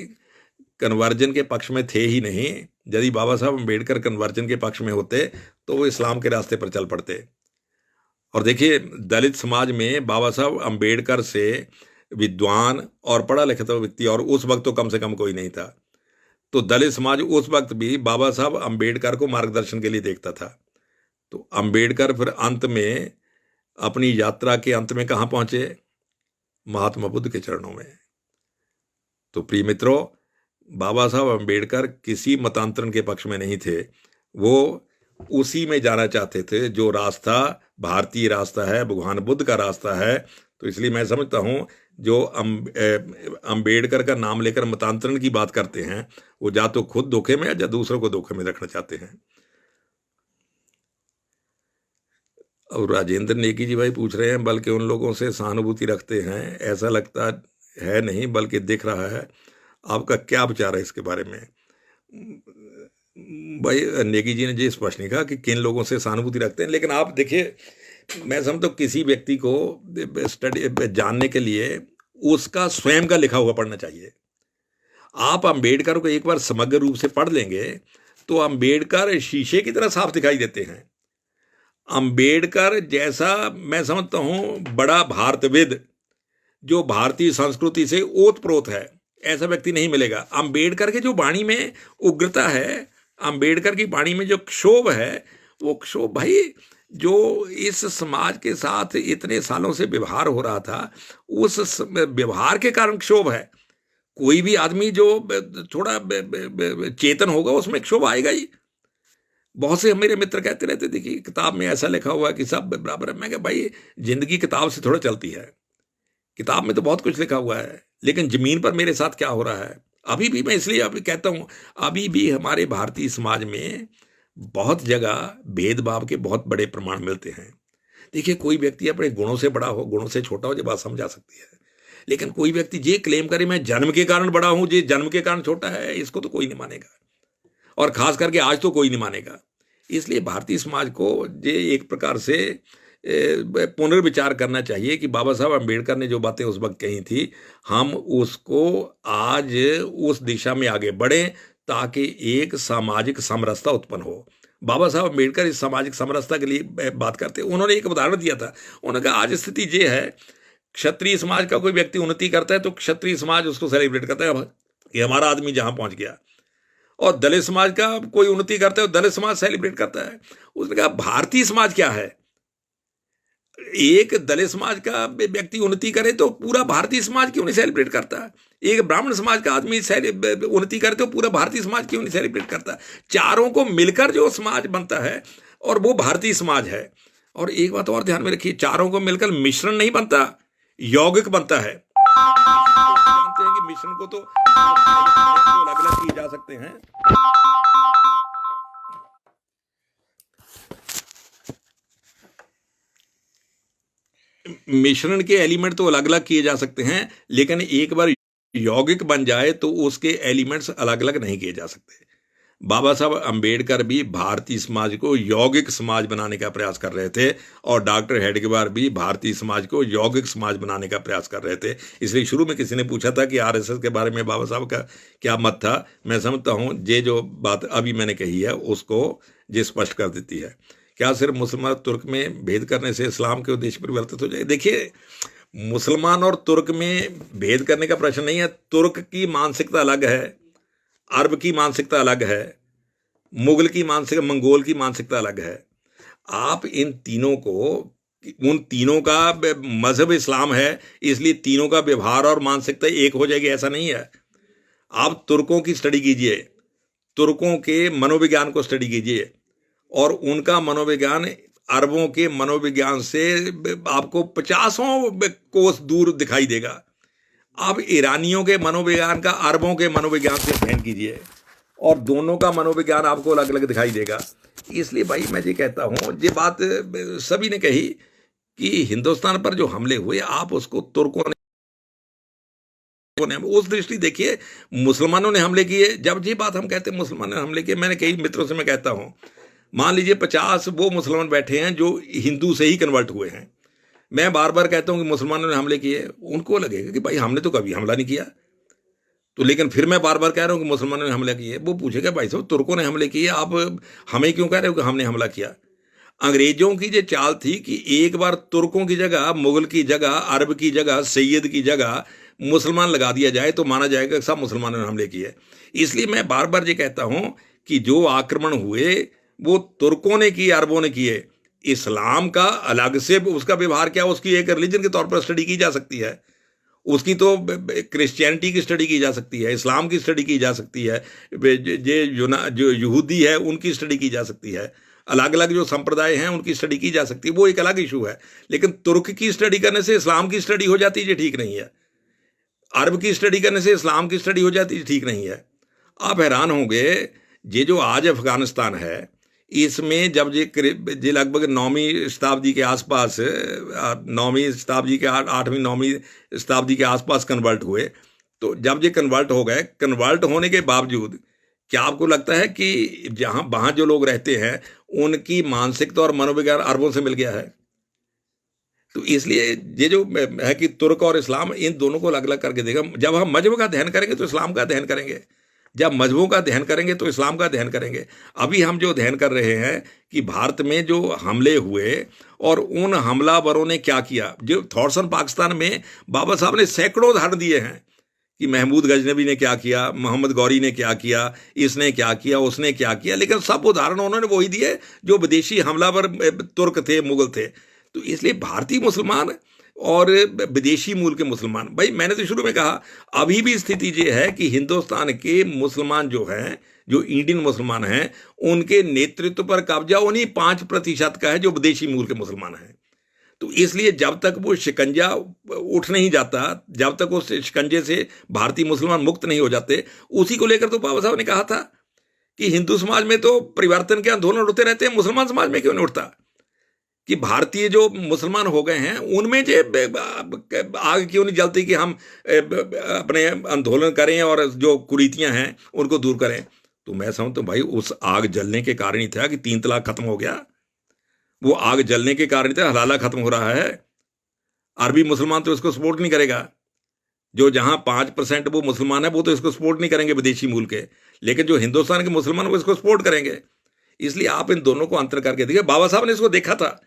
कन्वर्जन के पक्ष में थे ही नहीं। यदि बाबा साहब अम्बेडकर कन्वर्जन के पक्ष में होते तो वो इस्लाम के रास्ते पर चल पड़ते। और देखिए, दलित समाज में बाबा साहब अम्बेडकर से विद्वान और पढ़ा लिखा व्यक्ति और उस वक्त तो कम से कम कोई नहीं था। तो दलित समाज उस वक्त भी बाबा साहब अम्बेडकर को मार्गदर्शन के लिए देखता था। तो अम्बेडकर फिर अंत में अपनी यात्रा के अंत में कहाँ पहुंचे? महात्मा बुद्ध के चरणों में। तो प्रिय मित्रों, बाबा साहब अम्बेडकर किसी मतांतरण के पक्ष में नहीं थे, वो उसी में जाना चाहते थे जो रास्ता भारतीय रास्ता है, भगवान बुद्ध का रास्ता है। तो इसलिए मैं समझता हूं जो अम्बेडकर का नाम लेकर मतांतरण की बात करते हैं वो या तो खुद धोखे में या दूसरों को धोखे में रखना चाहते हैं। और राजेंद्र नेगी जी भाई पूछ रहे हैं, बल्कि उन लोगों से सहानुभूति रखते हैं, ऐसा लगता है नहीं बल्कि दिख रहा है। आपका क्या विचार है इसके बारे में? भाई नेगी जी ने जी स्पष्ट नहीं कहा कि किन लोगों से सहानुभूति रखते हैं, लेकिन आप देखिए, मैं समझता हूँ किसी व्यक्ति को स्टडी जानने के लिए उसका स्वयं का लिखा हुआ पढ़ना चाहिए। आप अम्बेडकर को एक बार समग्र रूप से पढ़ लेंगे तो अम्बेडकर शीशे की तरह साफ दिखाई देते हैं। अम्बेडकर जैसा मैं समझता हूं बड़ा भारतविद जो भारतीय संस्कृति से ओतप्रोत है, ऐसा व्यक्ति नहीं मिलेगा। अम्बेडकर के जो वाणी में उग्रता है, अम्बेडकर की वाणी में जो क्षोभ है, वो क्षोभ भाई जो इस समाज के साथ इतने सालों से व्यवहार हो रहा था, उस व्यवहार के कारण क्षोभ है। कोई भी आदमी जो थोड़ा चेतन होगा उसमें क्षोभ आएगा ही। बहुत से मेरे मित्र कहते रहते, देखिए किताब में ऐसा लिखा हुआ है कि सब बराबर है। मैं कहा भाई जिंदगी किताब से थोड़ा चलती है, किताब में तो बहुत कुछ लिखा हुआ है, लेकिन जमीन पर मेरे साथ क्या हो रहा है अभी भी, मैं इसलिए अभी कहता हूं, अभी भी हमारे भारतीय समाज में बहुत जगह भेदभाव के बहुत बड़े प्रमाण मिलते हैं। देखिए, कोई व्यक्ति अपने गुणों से बड़ा हो, गुणों से छोटा हो, ये बात समझा सकती है, लेकिन कोई व्यक्ति ये क्लेम करे मैं जन्म के कारण बड़ा हूं, ये जन्म के कारण छोटा है, इसको तो कोई नहीं मानेगा, और खास करके आज तो कोई नहीं मानेगा। इसलिए भारतीय समाज को ये एक प्रकार से पुनर्विचार करना चाहिए कि बाबा साहब अम्बेडकर ने जो बातें उस वक्त कही थी, हम उसको आज उस दिशा में आगे बढ़ें ताकि एक सामाजिक समरसता उत्पन्न हो। बाबा साहब अम्बेडकर इस सामाजिक समरसता के लिए बात करते हैं। उन्होंने एक उदाहरण दिया था, उन्होंने कहा आज स्थिति ये है, क्षत्रिय समाज का कोई व्यक्ति उन्नति करता है तो क्षत्रिय समाज उसको सेलिब्रेट करता है कि हमारा आदमी जहां पहुंच गया, और दलित समाज का कोई उन्नति करता है, दलित समाज सेलिब्रेट करता है। उसने कहा भारतीय समाज क्या है, एक दलित समाज का व्यक्ति उन्नति करे तो पूरा भारतीय समाज क्यों नहीं सेलिब्रेट करता? एक ब्राह्मण समाज का आदमी उन्नति करे तो पूरा भारतीय समाज क्यों नहीं सेलिब्रेट करता? चारों को मिलकर जो समाज बनता है और वो भारतीय समाज है। और एक बात और ध्यान में रखिए, चारों को मिलकर मिश्रण नहीं बनता, यौगिक बनता है। जानते हैं कि मिश्रण को तो अलग अलग किए जा सकते हैं, मिश्रण के एलिमेंट तो अलग अलग किए जा सकते हैं, लेकिन एक बार यौगिक बन जाए तो उसके एलिमेंट्स अलग अलग नहीं किए जा सकते। बाबा साहब अम्बेडकर भी भारतीय समाज को यौगिक समाज बनाने का प्रयास कर रहे थे, और डॉक्टर हेडगेवार भी भारतीय समाज को यौगिक समाज बनाने का प्रयास कर रहे थे। इसलिए शुरू में किसी ने पूछा था कि आरएसएस के बारे में बाबा साहब का क्या मत था। मैं समझता हूँ ये जो बात अभी मैंने कही है उसको ये स्पष्ट कर देती है क्या सिर्फ मुसलमान तुर्क में भेद करने से इस्लाम के उद्देश्य परिवर्तित हो जाए? देखिए, मुसलमान और तुर्क में भेद करने का प्रश्न नहीं है। तुर्क की मानसिकता अलग है, अरब की मानसिकता अलग है, मुगल की मानसिकता, मंगोल की मानसिकता अलग है। आप इन तीनों को, उन तीनों का मजहब इस्लाम है, इसलिए तीनों का व्यवहार और मानसिकता एक हो जाएगी, ऐसा नहीं है। आप तुर्कों की स्टडी कीजिए, तुर्कों के मनोविज्ञान को स्टडी कीजिए, और उनका मनोविज्ञान अरबों के मनोविज्ञान से आपको 50 कोस दूर दिखाई देगा। आप ईरानियों के मनोविज्ञान का अरबों के मनोविज्ञान से अध्ययन कीजिए, और दोनों का मनोविज्ञान आपको अलग अलग दिखाई देगा। इसलिए भाई मैं ये कहता हूं, ये बात सभी ने कही कि हिंदुस्तान पर जो हमले हुए, आप उसको तुर्कों ने, उस दृष्टि देखिए, मुसलमानों ने हमले किए। जब ये बात हम कहते हैं मुसलमानों ने हमले किए, मैंने कई मित्रों से मैं कहता हूं, मान लीजिए 50 वो मुसलमान बैठे हैं जो हिंदू से ही कन्वर्ट हुए हैं। मैं बार बार कहता हूं कि मुसलमानों ने हमले किए, उनको लगेगा कि भाई हमने तो कभी हमला नहीं किया। तो लेकिन फिर मैं बार बार कह रहा हूं कि मुसलमानों ने हमला किए, वो पूछेगा भाई साहब तुर्कों ने हमले किए, आप हमें क्यों कह रहे हो कि हमने हमला किया? अंग्रेजों की जो चाल थी कि एक बार तुर्कों की जगह, मुगल की जगह, अरब की जगह, सैयद की जगह मुसलमान लगा दिया जाए तो माना जाएगा कि सब मुसलमानों ने हमले किए। इसलिए मैं बार बार ये कहता हूं कि जो आक्रमण हुए वो तुर्कों ने किए, अरबों ने किए। इस्लाम का अलग से उसका व्यवहार क्या, उसकी एक रिलीजन के तौर पर स्टडी की जा सकती है, उसकी तो क्रिश्चियनिटी की स्टडी की जा सकती है, इस्लाम की स्टडी की जा सकती है, जो यहूदी है उनकी स्टडी की जा सकती है, अलग अलग जो संप्रदाय हैं उनकी स्टडी की जा सकती है, वो एक अलग इशू है। लेकिन तुर्क की स्टडी करने से इस्लाम की स्टडी हो जाती है, ये ठीक नहीं है। अरब की स्टडी करने से इस्लाम की स्टडी हो जाती है, ठीक नहीं है। आप हैरान होंगे, ये जो आज अफगानिस्तान है, इसमें जब ये लगभग 9वीं शताब्दी के आसपास, 9वीं शताब्दी के 8वीं 9वीं शताब्दी के आसपास कन्वर्ट हुए, तो जब ये कन्वर्ट हो गए, कन्वर्ट होने के बावजूद क्या आपको लगता है कि जहां वहां जो लोग रहते हैं उनकी मानसिकता और मनोविज्ञान अरबों से मिल गया है? तो इसलिए ये जो है कि तुर्क और इस्लाम, इन दोनों को अलग अलग करके देगा। जब हम मजहब का अध्ययन करेंगे तो इस्लाम का अध्ययन करेंगे, जब मजहबों का अध्ययन करेंगे तो इस्लाम का अध्ययन करेंगे। अभी हम जो अध्ययन कर रहे हैं कि भारत में जो हमले हुए और उन हमलावरों ने क्या किया, जो थॉरसन पाकिस्तान में बाबा साहब ने सैकड़ों उदाहरण दिए हैं कि महमूद गजनबी ने क्या किया, मोहम्मद गौरी ने क्या किया, इसने क्या किया, उसने क्या किया, लेकिन सब उदाहरण उन्होंने वही दिए जो विदेशी हमलावर तुर्क थे, मुगल थे। तो इसलिए भारतीय मुसलमान और विदेशी मूल के मुसलमान, भाई मैंने तो शुरू में कहा, अभी भी स्थिति ये है कि हिंदुस्तान के मुसलमान जो हैं, जो इंडियन मुसलमान हैं, उनके नेतृत्व पर कब्जा उन्हीं 5% का है जो विदेशी मूल के मुसलमान हैं। तो इसलिए जब तक वो शिकंजा उठ नहीं जाता, जब तक उस शिकंजे से भारतीय मुसलमान मुक्त नहीं हो जाते, उसी को लेकर तो बाबा साहब ने कहा था कि हिंदू समाज में तो परिवर्तन के आंदोलन उठते रहते हैं, मुसलमान समाज में क्यों नहीं उठता? कि भारतीय जो मुसलमान हो गए हैं उनमें जो आग क्यों नहीं जलती कि हम अपने आंदोलन करें और जो कुरीतियां हैं उनको दूर करें? तो मैं समझता हूं भाई, उस आग जलने के कारण ही था कि 3 तलाक खत्म हो गया। वो आग जलने के कारण ही था हलाला खत्म हो रहा है। अरबी मुसलमान तो इसको सपोर्ट नहीं करेगा, जो जहां 5% वो मुसलमान है वो तो इसको सपोर्ट नहीं करेंगे विदेशी मूल के, लेकिन जो हिंदुस्तान के मुसलमान वो इसको सपोर्ट करेंगे। इसलिए आप इन दोनों को अंतर करके देखिए, बाबा साहब ने इसको देखा था,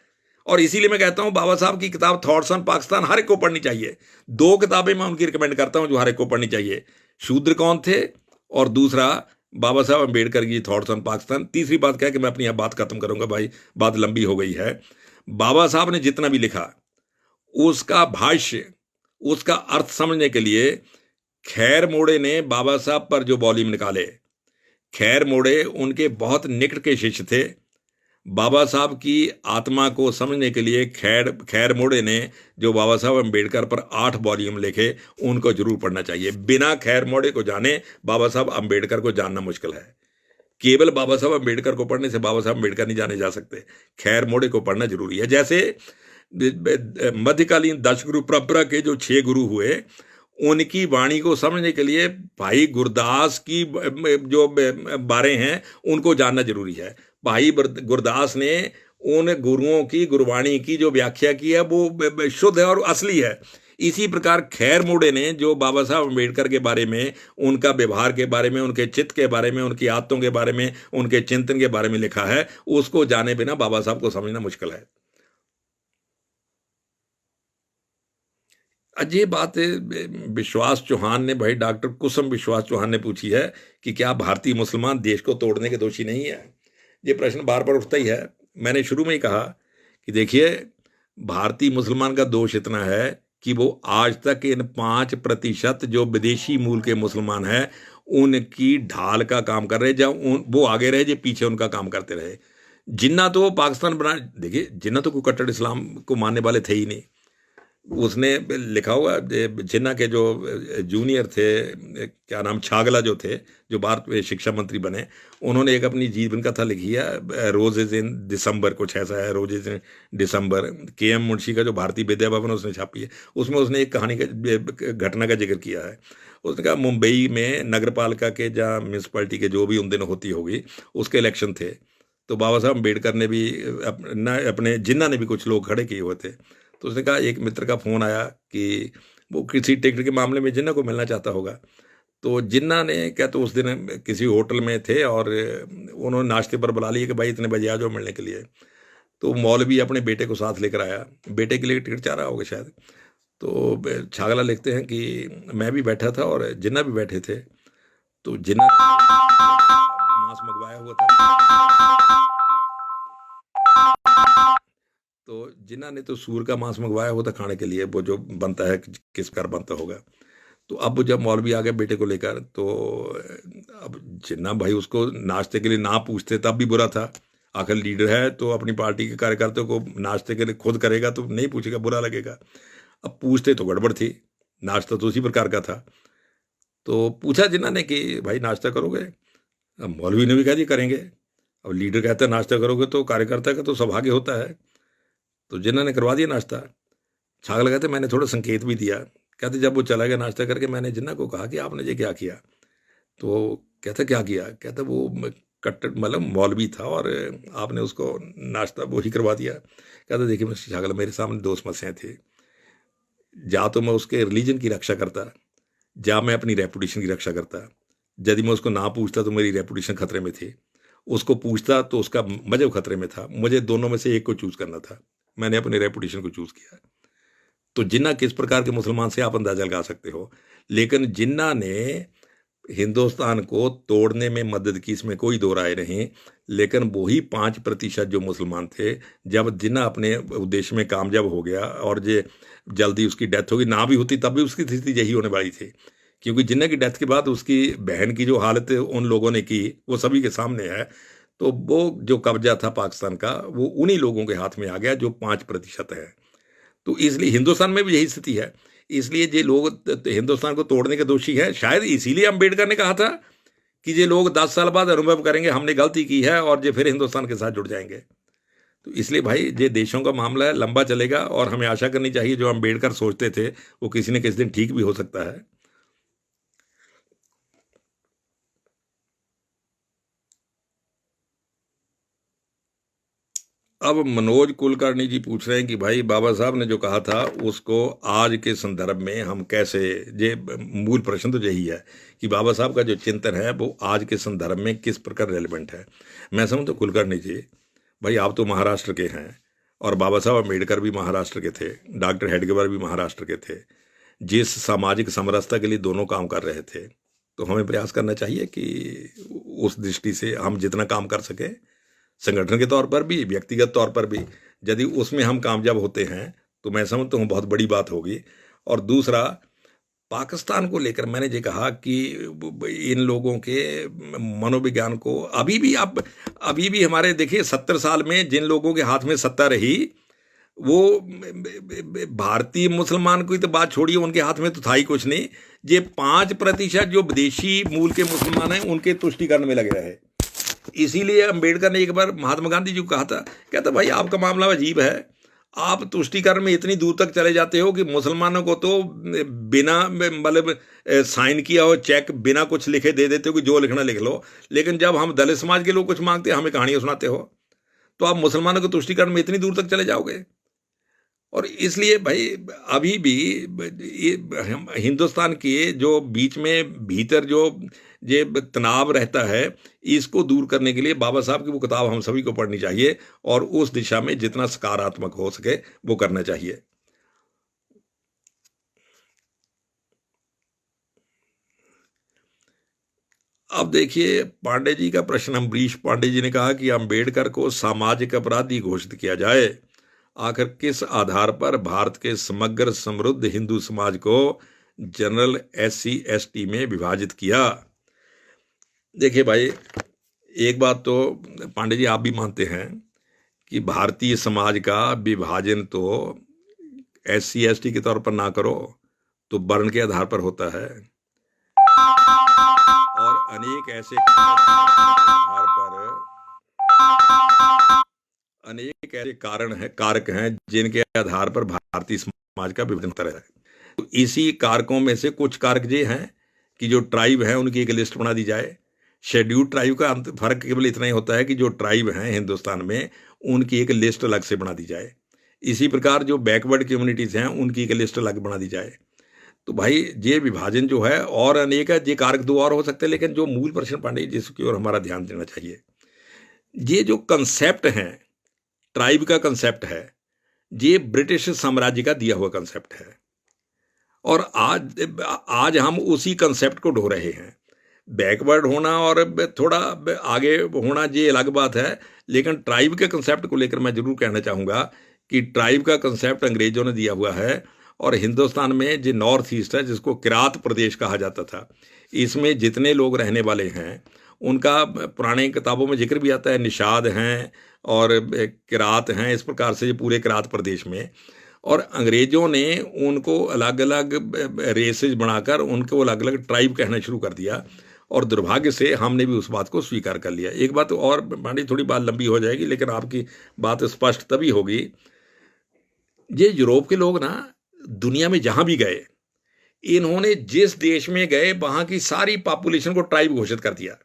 और इसीलिए मैं कहता हूं बाबा साहब की किताब थॉट्स ऑन पाकिस्तान हर एक को पढ़नी चाहिए। 2 किताबें मैं उनकी रिकमेंड करता हूं जो हर एक को पढ़नी चाहिए, शूद्र कौन थे, और दूसरा बाबा साहब अम्बेडकर की थॉट्स ऑन पाकिस्तान। तीसरी बात क्या है कि मैं अपनी बात खत्म करूंगा भाई, बात लंबी हो गई है। बाबा साहब ने जितना भी लिखा उसका भाष्य, उसका अर्थ समझने के लिए खैर मोड़े ने बाबा साहब पर जो वॉल्यूम निकाले, खैर मोड़े उनके बहुत निकट के शिष्य थे। बाबा साहब की आत्मा को समझने के लिए खैर मोड़े ने जो बाबा साहब अम्बेडकर पर 8 वॉल्यूम लिखे, उनको जरूर पढ़ना चाहिए। बिना खैर मोड़े को जाने बाबा साहब अम्बेडकर को जानना मुश्किल है। केवल बाबा साहब अम्बेडकर को पढ़ने से बाबा साहब अम्बेडकर नहीं जाने जा सकते, खैर मोड़े को पढ़ना जरूरी है। जैसे मध्यकालीन 10 गुरु परंपरा के जो 6 गुरु हुए, उनकी वाणी को समझने के लिए भाई गुरदास की जो बारे हैं उनको जानना जरूरी है। भाई गुरदास ने उन गुरुओं की गुरबाणी की जो व्याख्या की है वो शुद्ध है और असली है, इसी प्रकार खैर मोड़े ने जो बाबा साहब अम्बेडकर के बारे में, उनका व्यवहार के बारे में, उनके चित्त के बारे में, उनकी आदतों के बारे में, उनके चिंतन के बारे में लिखा है, उसको जाने बिना बाबा साहब को समझना मुश्किल है। ये बात विश्वास चौहान ने, भाई डॉक्टर कुसुम विश्वास चौहान ने पूछी है कि क्या भारतीय मुसलमान देश को तोड़ने के दोषी नहीं है। ये प्रश्न बार बार उठता ही है। मैंने शुरू में ही कहा कि देखिए, भारतीय मुसलमान का दोष इतना है कि वो आज तक इन 5% जो विदेशी मूल के मुसलमान हैं उनकी ढाल का काम कर रहे, जब वो आगे रहे, जो पीछे उनका काम करते रहे। जिन्ना तो वो पाकिस्तान बना, देखिए जिन्ना तो कोई कट्टर इस्लाम को मानने वाले थे ही नहीं। उसने लिखा हुआ, जिन्ना के जो जूनियर थे, क्या नाम, छागला जो थे, जो भारत में शिक्षा मंत्री बने, उन्होंने एक अपनी जीवन कथा लिखी है, रोजेज इन दिसंबर, कुछ ऐसा है, रोजेज इन दिसंबर। के.एम. मुंशी का जो भारतीय विद्या भवन उसने छापी है, उसमें उसने एक कहानी का, घटना का जिक्र किया है। उसने कहा मुंबई में नगर पालिका के, जहाँ म्यूनसिपैलिटी के जो भी उन दिनों होती होगी, उसके इलेक्शन थे। तो बाबा साहब अम्बेडकर ने भी अपने जिन्ना ने भी कुछ लोग खड़े किए हुए थे। तो उसने कहा, एक मित्र का फ़ोन आया कि वो किसी टिकट के मामले में जिन्ना को मिलना चाहता होगा। तो जिन्ना ने क्या, तो उस दिन किसी होटल में थे और उन्होंने नाश्ते पर बुला लिया कि भाई इतने बजे आ जाओ मिलने के लिए। तो मौलवी अपने बेटे को साथ लेकर आया, बेटे के लिए टिकट चाह रहा होगा शायद। तो छागला लिखते हैं कि मैं भी बैठा था और जिन्ना भी बैठे थे। तो जिन्ना मांस मंगवाया हुआ था, तो जिन्ना ने तो सूर का मांस मंगवाया हुआ था खाने के लिए, वो जो बनता है किस प्रकार बनता होगा। तो अब जब मौलवी आ गए बेटे को लेकर, तो अब जिन्ना भाई उसको नाश्ते के लिए ना पूछते तब भी बुरा था। आखिर लीडर है तो अपनी पार्टी के कार्यकर्ताओं को नाश्ते के लिए खुद करेगा, तो नहीं पूछेगा, बुरा लगेगा। अब पूछते तो गड़बड़ थी, नाश्ता तो उसी प्रकार का था। तो पूछा जिन्ना ने कि भाई नाश्ता करोगे? अब मौलवी ने भी कहा जी करेंगे। अब लीडर कहता है नाश्ता करोगे, तो कार्यकर्ता का तो सौभाग्य होता है। तो जिन्ना ने करवा दिया नाश्ता। छागला कहते मैंने थोड़ा संकेत भी दिया। कहते जब वो चला गया नाश्ता करके, मैंने जिन्ना को कहा कि आपने ये क्या किया? तो कहता क्या किया? कहता वो कट्टर मतलब मौलवी था और आपने उसको नाश्ता वो ही करवा दिया। कहता देखिए मिस्टर छागला, मेरे सामने दो समस्याएं थी, या तो मैं उसके रिलीजन की रक्षा करता, या मैं अपनी रेपुटेशन की रक्षा करता। यदि मैं उसको ना पूछता तो मेरी रेपुटेशन खतरे में थी, उसको पूछता तो उसका मजहब खतरे में था। मुझे दोनों में से एक को चूज करना था, मैंने अपनी रेपुटेशन को चूज किया। तो जिन्ना किस प्रकार के मुसलमान से आप अंदाजा लगा सकते हो। लेकिन जिन्ना ने हिंदुस्तान को तोड़ने में मदद की, इसमें कोई दो राय नहीं। लेकिन वही 5% जो मुसलमान थे, जब जिन्ना अपने उद्देश्य में कामयाब हो गया और जे जल्दी उसकी डेथ होगी, ना भी होती तब भी उसकी स्थिति यही होने वाली थी। क्योंकि जिन्ना की डेथ के बाद उसकी बहन की जो हालत उन लोगों ने की, वो सभी के सामने है। तो वो जो कब्जा था पाकिस्तान का, वो उन्हीं लोगों के हाथ में आ गया जो 5% है। तो इसलिए हिंदुस्तान में भी यही स्थिति है। इसलिए ये लोग हिंदुस्तान को तोड़ने के दोषी हैं। शायद इसीलिए अम्बेडकर ने कहा था कि ये लोग 10 साल बाद अनुभव करेंगे हमने गलती की है और ये फिर हिंदुस्तान के साथ जुड़ जाएंगे। तो इसलिए भाई ये देशों का मामला है, लंबा चलेगा और हमें आशा करनी चाहिए जो अम्बेडकर सोचते थे वो किसी न किसी दिन ठीक भी हो सकता है। अब मनोज कुलकर्णी जी पूछ रहे हैं कि भाई बाबा साहब ने जो कहा था उसको आज के संदर्भ में हम कैसे, ये मूल प्रश्न तो यही है कि बाबा साहब का जो चिंतन है वो आज के संदर्भ में किस प्रकार रेलिवेंट है। मैं समझता हूँ कुलकर्णी जी, भाई आप तो महाराष्ट्र के हैं और बाबा साहब अम्बेडकर भी महाराष्ट्र के थे, डॉक्टर हेडगेवार भी महाराष्ट्र के थे, जिस सामाजिक समरसता के लिए दोनों काम कर रहे थे। तो हमें प्रयास करना चाहिए कि उस दृष्टि से हम जितना काम कर सकें, संगठन के तौर पर भी, व्यक्तिगत तौर पर भी, यदि उसमें हम कामयाब होते हैं तो मैं समझता हूँ बहुत बड़ी बात होगी। और दूसरा, पाकिस्तान को लेकर मैंने ये कहा कि इन लोगों के मनोविज्ञान को अभी भी हमारे देखिए 70 साल में जिन लोगों के हाथ में सत्ता रही, वो भारतीय मुसलमान की तो बात छोड़िए, उनके हाथ में तो था ही कुछ नहीं। ये 5% जो विदेशी मूल के मुसलमान हैं उनके तुष्टिकरण में लगे रहे। इसीलिए अम्बेडकर ने एक बार महात्मा गांधी जी को कहा था, कहता भाई आपका मामला अजीब है, आप तुष्टिकरण में इतनी दूर तक चले जाते हो कि मुसलमानों को तो बिना मतलब साइन किया हो चेक, बिना कुछ लिखे दे देते हो कि जो लिखना लिख लो, लेकिन जब हम दलित समाज के लोग कुछ मांगते हैं हमें कहानियां सुनाते हो। तो आप मुसलमानों के तुष्टिकरण में इतनी दूर तक चले जाओगे। और इसलिए भाई अभी भी हिंदुस्तान के जो बीच में भीतर जो ये तनाव रहता है, इसको दूर करने के लिए बाबा साहब की वो किताब हम सभी को पढ़नी चाहिए और उस दिशा में जितना सकारात्मक हो सके वो करना चाहिए। अब देखिए, पांडे जी का प्रश्न, अम्बरीश पांडे जी ने कहा कि अंबेडकर को सामाजिक अपराधी घोषित किया जाए, आखिर किस आधार पर भारत के समग्र समृद्ध हिंदू समाज को जनरल SC ST में विभाजित किया। देखिए भाई, एक बात तो पांडे जी आप भी मानते हैं कि भारतीय समाज का विभाजन तो SC ST के तौर पर ना करो तो वर्ण के आधार पर होता है, और अनेक ऐसे कारक हैं जिनके आधार पर भारतीय समाज का विभाजन होता है। तो इसी कारकों में से कुछ कारक ये हैं कि जो ट्राइब हैं उनकी एक लिस्ट बना दी जाए। शेड्यूल्ड ट्राइब का फर्क केवल इतना ही होता है कि जो ट्राइब हैं हिंदुस्तान में उनकी एक लिस्ट अलग से बना दी जाए। इसी प्रकार जो बैकवर्ड कम्युनिटीज हैं उनकी एक लिस्ट अलग बना दी जाए। तो भाई ये विभाजन जो है और अनेक है, ये कारक दो और हो सकते हैं, लेकिन जो मूल प्रश्न पांडे जिसकी ओर हमारा ध्यान देना चाहिए, ये जो कंसेप्ट है, ट्राइब का कंसेप्ट है, ये ब्रिटिश साम्राज्य का दिया हुआ कंसेप्ट है और आज हम उसी कंसेप्ट को ढो रहे हैं। बैकवर्ड होना और थोड़ा आगे होना ये अलग बात है, लेकिन ट्राइब के कंसेप्ट को लेकर मैं जरूर कहना चाहूँगा कि ट्राइब का कंसेप्ट अंग्रेजों ने दिया हुआ है और हिंदुस्तान में जो नॉर्थ ईस्ट है जिसको किरात प्रदेश कहा जाता था, इसमें जितने लोग रहने वाले हैं उनका पुराने किताबों में जिक्र भी आता है, निषाद हैं और किरात हैं, इस प्रकार से ये पूरे किरात प्रदेश में। और अंग्रेजों ने उनको अलग अलग रेसेज बनाकर उनको अलग अलग ट्राइब कहना शुरू कर दिया और दुर्भाग्य से हमने भी उस बात को स्वीकार कर लिया। एक बात और पांडे, थोड़ी बात लंबी हो जाएगी लेकिन आपकी बात स्पष्ट तभी होगी, ये यूरोप के लोग ना दुनिया में जहां भी गए, इन्होंने जिस देश में गए वहां की सारी पॉपुलेशन को ट्राइब घोषित कर दिया।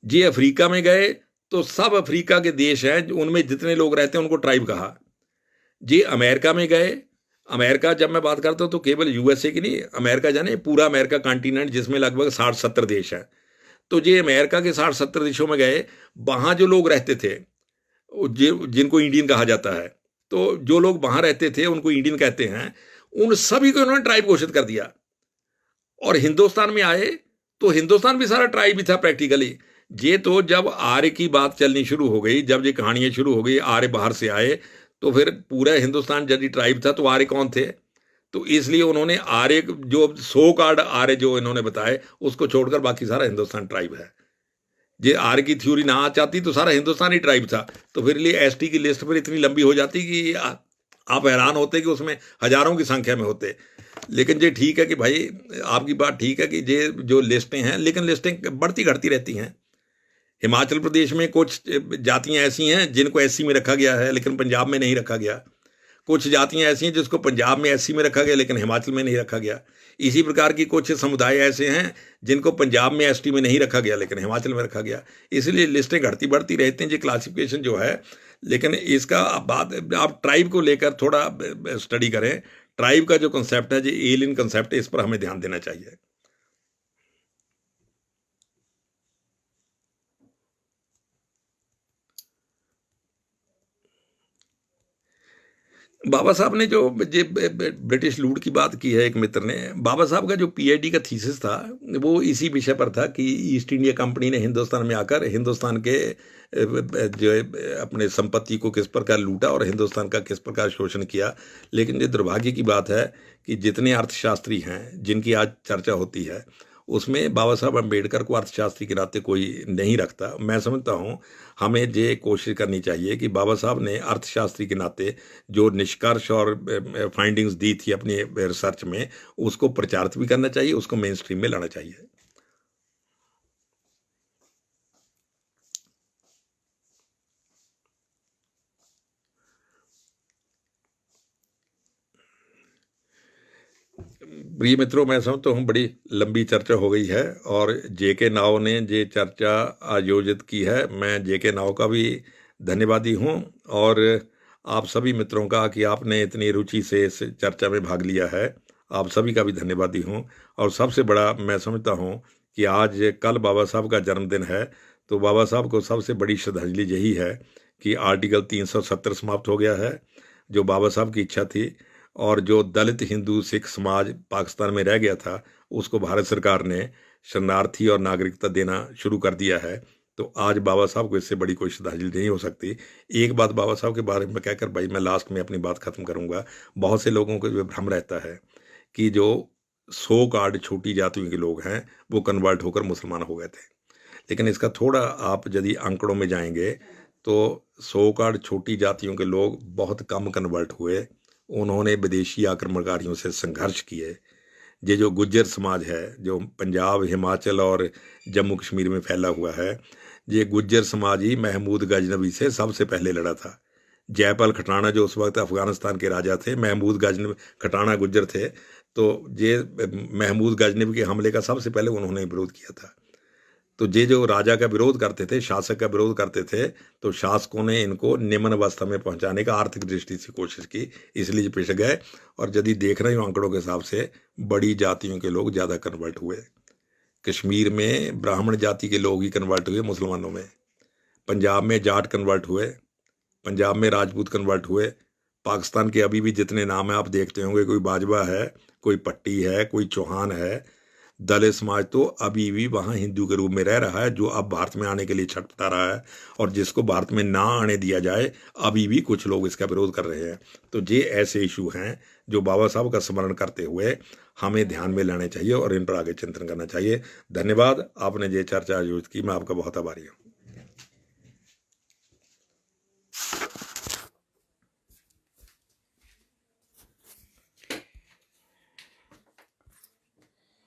ये अफ्रीका में गए तो सब अफ्रीका के देश हैं उनमें जितने लोग रहते हैं उनको ट्राइब कहा। जी अमेरिका में गए, अमेरिका जब मैं बात करता हूं तो केवल USA की नहीं, अमेरिका जाने पूरा अमेरिका कॉन्टिनेंट जिसमें लगभग 60-70 देश हैं। तो ये अमेरिका के 60-70 देशों में गए, वहां जो लोग रहते थे जिनको इंडियन कहा जाता है, तो जो लोग वहां रहते थे उनको इंडियन कहते हैं, उन सभी को उन्होंने ट्राइब घोषित कर दिया। और हिंदुस्तान में आए तो हिंदुस्तान भी सारा ट्राइब ही था प्रैक्टिकली। ये तो जब आर्य की बात चलनी शुरू हो गई, जब ये कहानियां शुरू हो गई, आर्य बाहर से आए, तो फिर पूरा हिंदुस्तान यदि ट्राइब था तो आर्य कौन थे? तो इसलिए उन्होंने आर्य जो सो कार्ड आर्य जो इन्होंने बताए उसको छोड़कर बाकी सारा हिंदुस्तान ट्राइब है। ये आर्य की थ्योरी ना आ जाती तो सारा हिंदुस्तान ही ट्राइब था। तो फिर लिए ST की लिस्ट पर इतनी लंबी हो जाती कि आप हैरान होते कि उसमें हजारों की संख्या में होते। लेकिन ये ठीक है कि भाई आपकी बात ठीक है कि ये जो लिस्टें हैं, लेकिन लिस्टें बढ़ती घटती रहती हैं। हिमाचल प्रदेश में कुछ जातियां ऐसी हैं जिनको SC में रखा गया है लेकिन पंजाब में नहीं रखा गया। कुछ जातियां ऐसी हैं जिसको पंजाब में SC में रखा गया लेकिन हिमाचल में नहीं रखा गया। इसी प्रकार की कुछ समुदाय ऐसे हैं जिनको पंजाब में ST में नहीं रखा गया लेकिन हिमाचल में रखा गया। इसलिए लिस्टें घटती बढ़ती रहती हैं, ये क्लासिफिकेशन जो है। लेकिन इसका बात आप ट्राइब को लेकर थोड़ा स्टडी करें। ट्राइब का जो कंसेप्ट है, जो एलियन कंसेप्ट है, इस पर हमें ध्यान देना चाहिए। बाबा साहब ने जो ये ब्रिटिश लूट की बात की है, एक मित्र ने, बाबा साहब का जो PhD का थीसिस था वो इसी विषय पर था कि ईस्ट इंडिया कंपनी ने हिंदुस्तान में आकर हिंदुस्तान के जो अपने संपत्ति को किस प्रकार लूटा और हिंदुस्तान का किस प्रकार शोषण किया। लेकिन ये दुर्भाग्य की बात है कि जितने अर्थशास्त्री हैं जिनकी आज चर्चा होती है उसमें बाबा साहब अम्बेडकर को अर्थशास्त्री के नाते कोई नहीं रखता। मैं समझता हूँ हमें ये कोशिश करनी चाहिए कि बाबा साहब ने अर्थशास्त्री के नाते जो निष्कर्ष और फाइंडिंग्स दी थी अपनी रिसर्च में, उसको प्रचारित भी करना चाहिए, उसको मेन स्ट्रीम में लाना चाहिए। प्रिय मित्रों, मैं समझता हूँ बड़ी लंबी चर्चा हो गई है और JK नाव ने ये चर्चा आयोजित की है। मैं JK नाव का भी धन्यवादी हूँ और आप सभी मित्रों का कि आपने इतनी रुचि से इस चर्चा में भाग लिया है। आप सभी का भी धन्यवादी हूँ। और सबसे बड़ा मैं समझता हूँ कि आज कल बाबा साहब का जन्मदिन है, तो बाबा साहब को सबसे बड़ी श्रद्धांजलि यही है कि आर्टिकल 370 समाप्त हो गया है, जो बाबा साहब की इच्छा थी। और जो दलित हिंदू सिख समाज पाकिस्तान में रह गया था, उसको भारत सरकार ने शरणार्थी और नागरिकता देना शुरू कर दिया है। तो आज बाबा साहब को इससे बड़ी कोई श्रद्धांजलि नहीं हो सकती। एक बात बाबा साहब के बारे में कहकर भाई मैं लास्ट में अपनी बात खत्म करूंगा। बहुत से लोगों को जो भ्रम रहता है कि जो 100 कार्ड छोटी जातियों के लोग हैं वो कन्वर्ट होकर मुसलमान हो गए थे, लेकिन इसका थोड़ा आप यदि आंकड़ों में जाएंगे तो 100 कार्ड छोटी जातियों के लोग बहुत कम कन्वर्ट हुए। उन्होंने विदेशी आक्रमणकारियों से संघर्ष किए। ये जो गुज्जर समाज है जो पंजाब, हिमाचल और जम्मू कश्मीर में फैला हुआ है, ये गुज्जर समाज ही महमूद गजनवी से सबसे पहले लड़ा था। जयपाल खटाना जो उस वक्त अफगानिस्तान के राजा थे, महमूद गजनवी खटाना गुज्जर थे, तो ये महमूद गजनवी के हमले का सबसे पहले उन्होंने विरोध किया था। तो ये जो राजा का विरोध करते थे, शासक का विरोध करते थे, तो शासकों ने इनको निम्न अवस्था में पहुंचाने का आर्थिक दृष्टि से कोशिश की, इसलिए पिछ गए। और यदि देख रहे हो आंकड़ों के हिसाब से बड़ी जातियों के लोग ज़्यादा कन्वर्ट हुए। कश्मीर में ब्राह्मण जाति के लोग ही कन्वर्ट हुए मुसलमानों में, पंजाब में जाट कन्वर्ट हुए, पंजाब में राजपूत कन्वर्ट हुए। पाकिस्तान के अभी भी जितने नाम हैं आप देखते होंगे, कोई बाजवा है, कोई पट्टी है, कोई चौहान है। दलित समाज तो अभी भी वहाँ हिंदू के रूप में रह रहा है, जो अब भारत में आने के लिए छटपटा रहा है, और जिसको भारत में ना आने दिया जाए अभी भी कुछ लोग इसका विरोध कर रहे हैं। तो ये ऐसे इशू हैं जो बाबा साहब का स्मरण करते हुए हमें ध्यान में लाने चाहिए और इन पर आगे चिंतन करना चाहिए। धन्यवाद, आपने ये चर्चा आयोजित की, मैं आपका बहुत आभारी हूँ।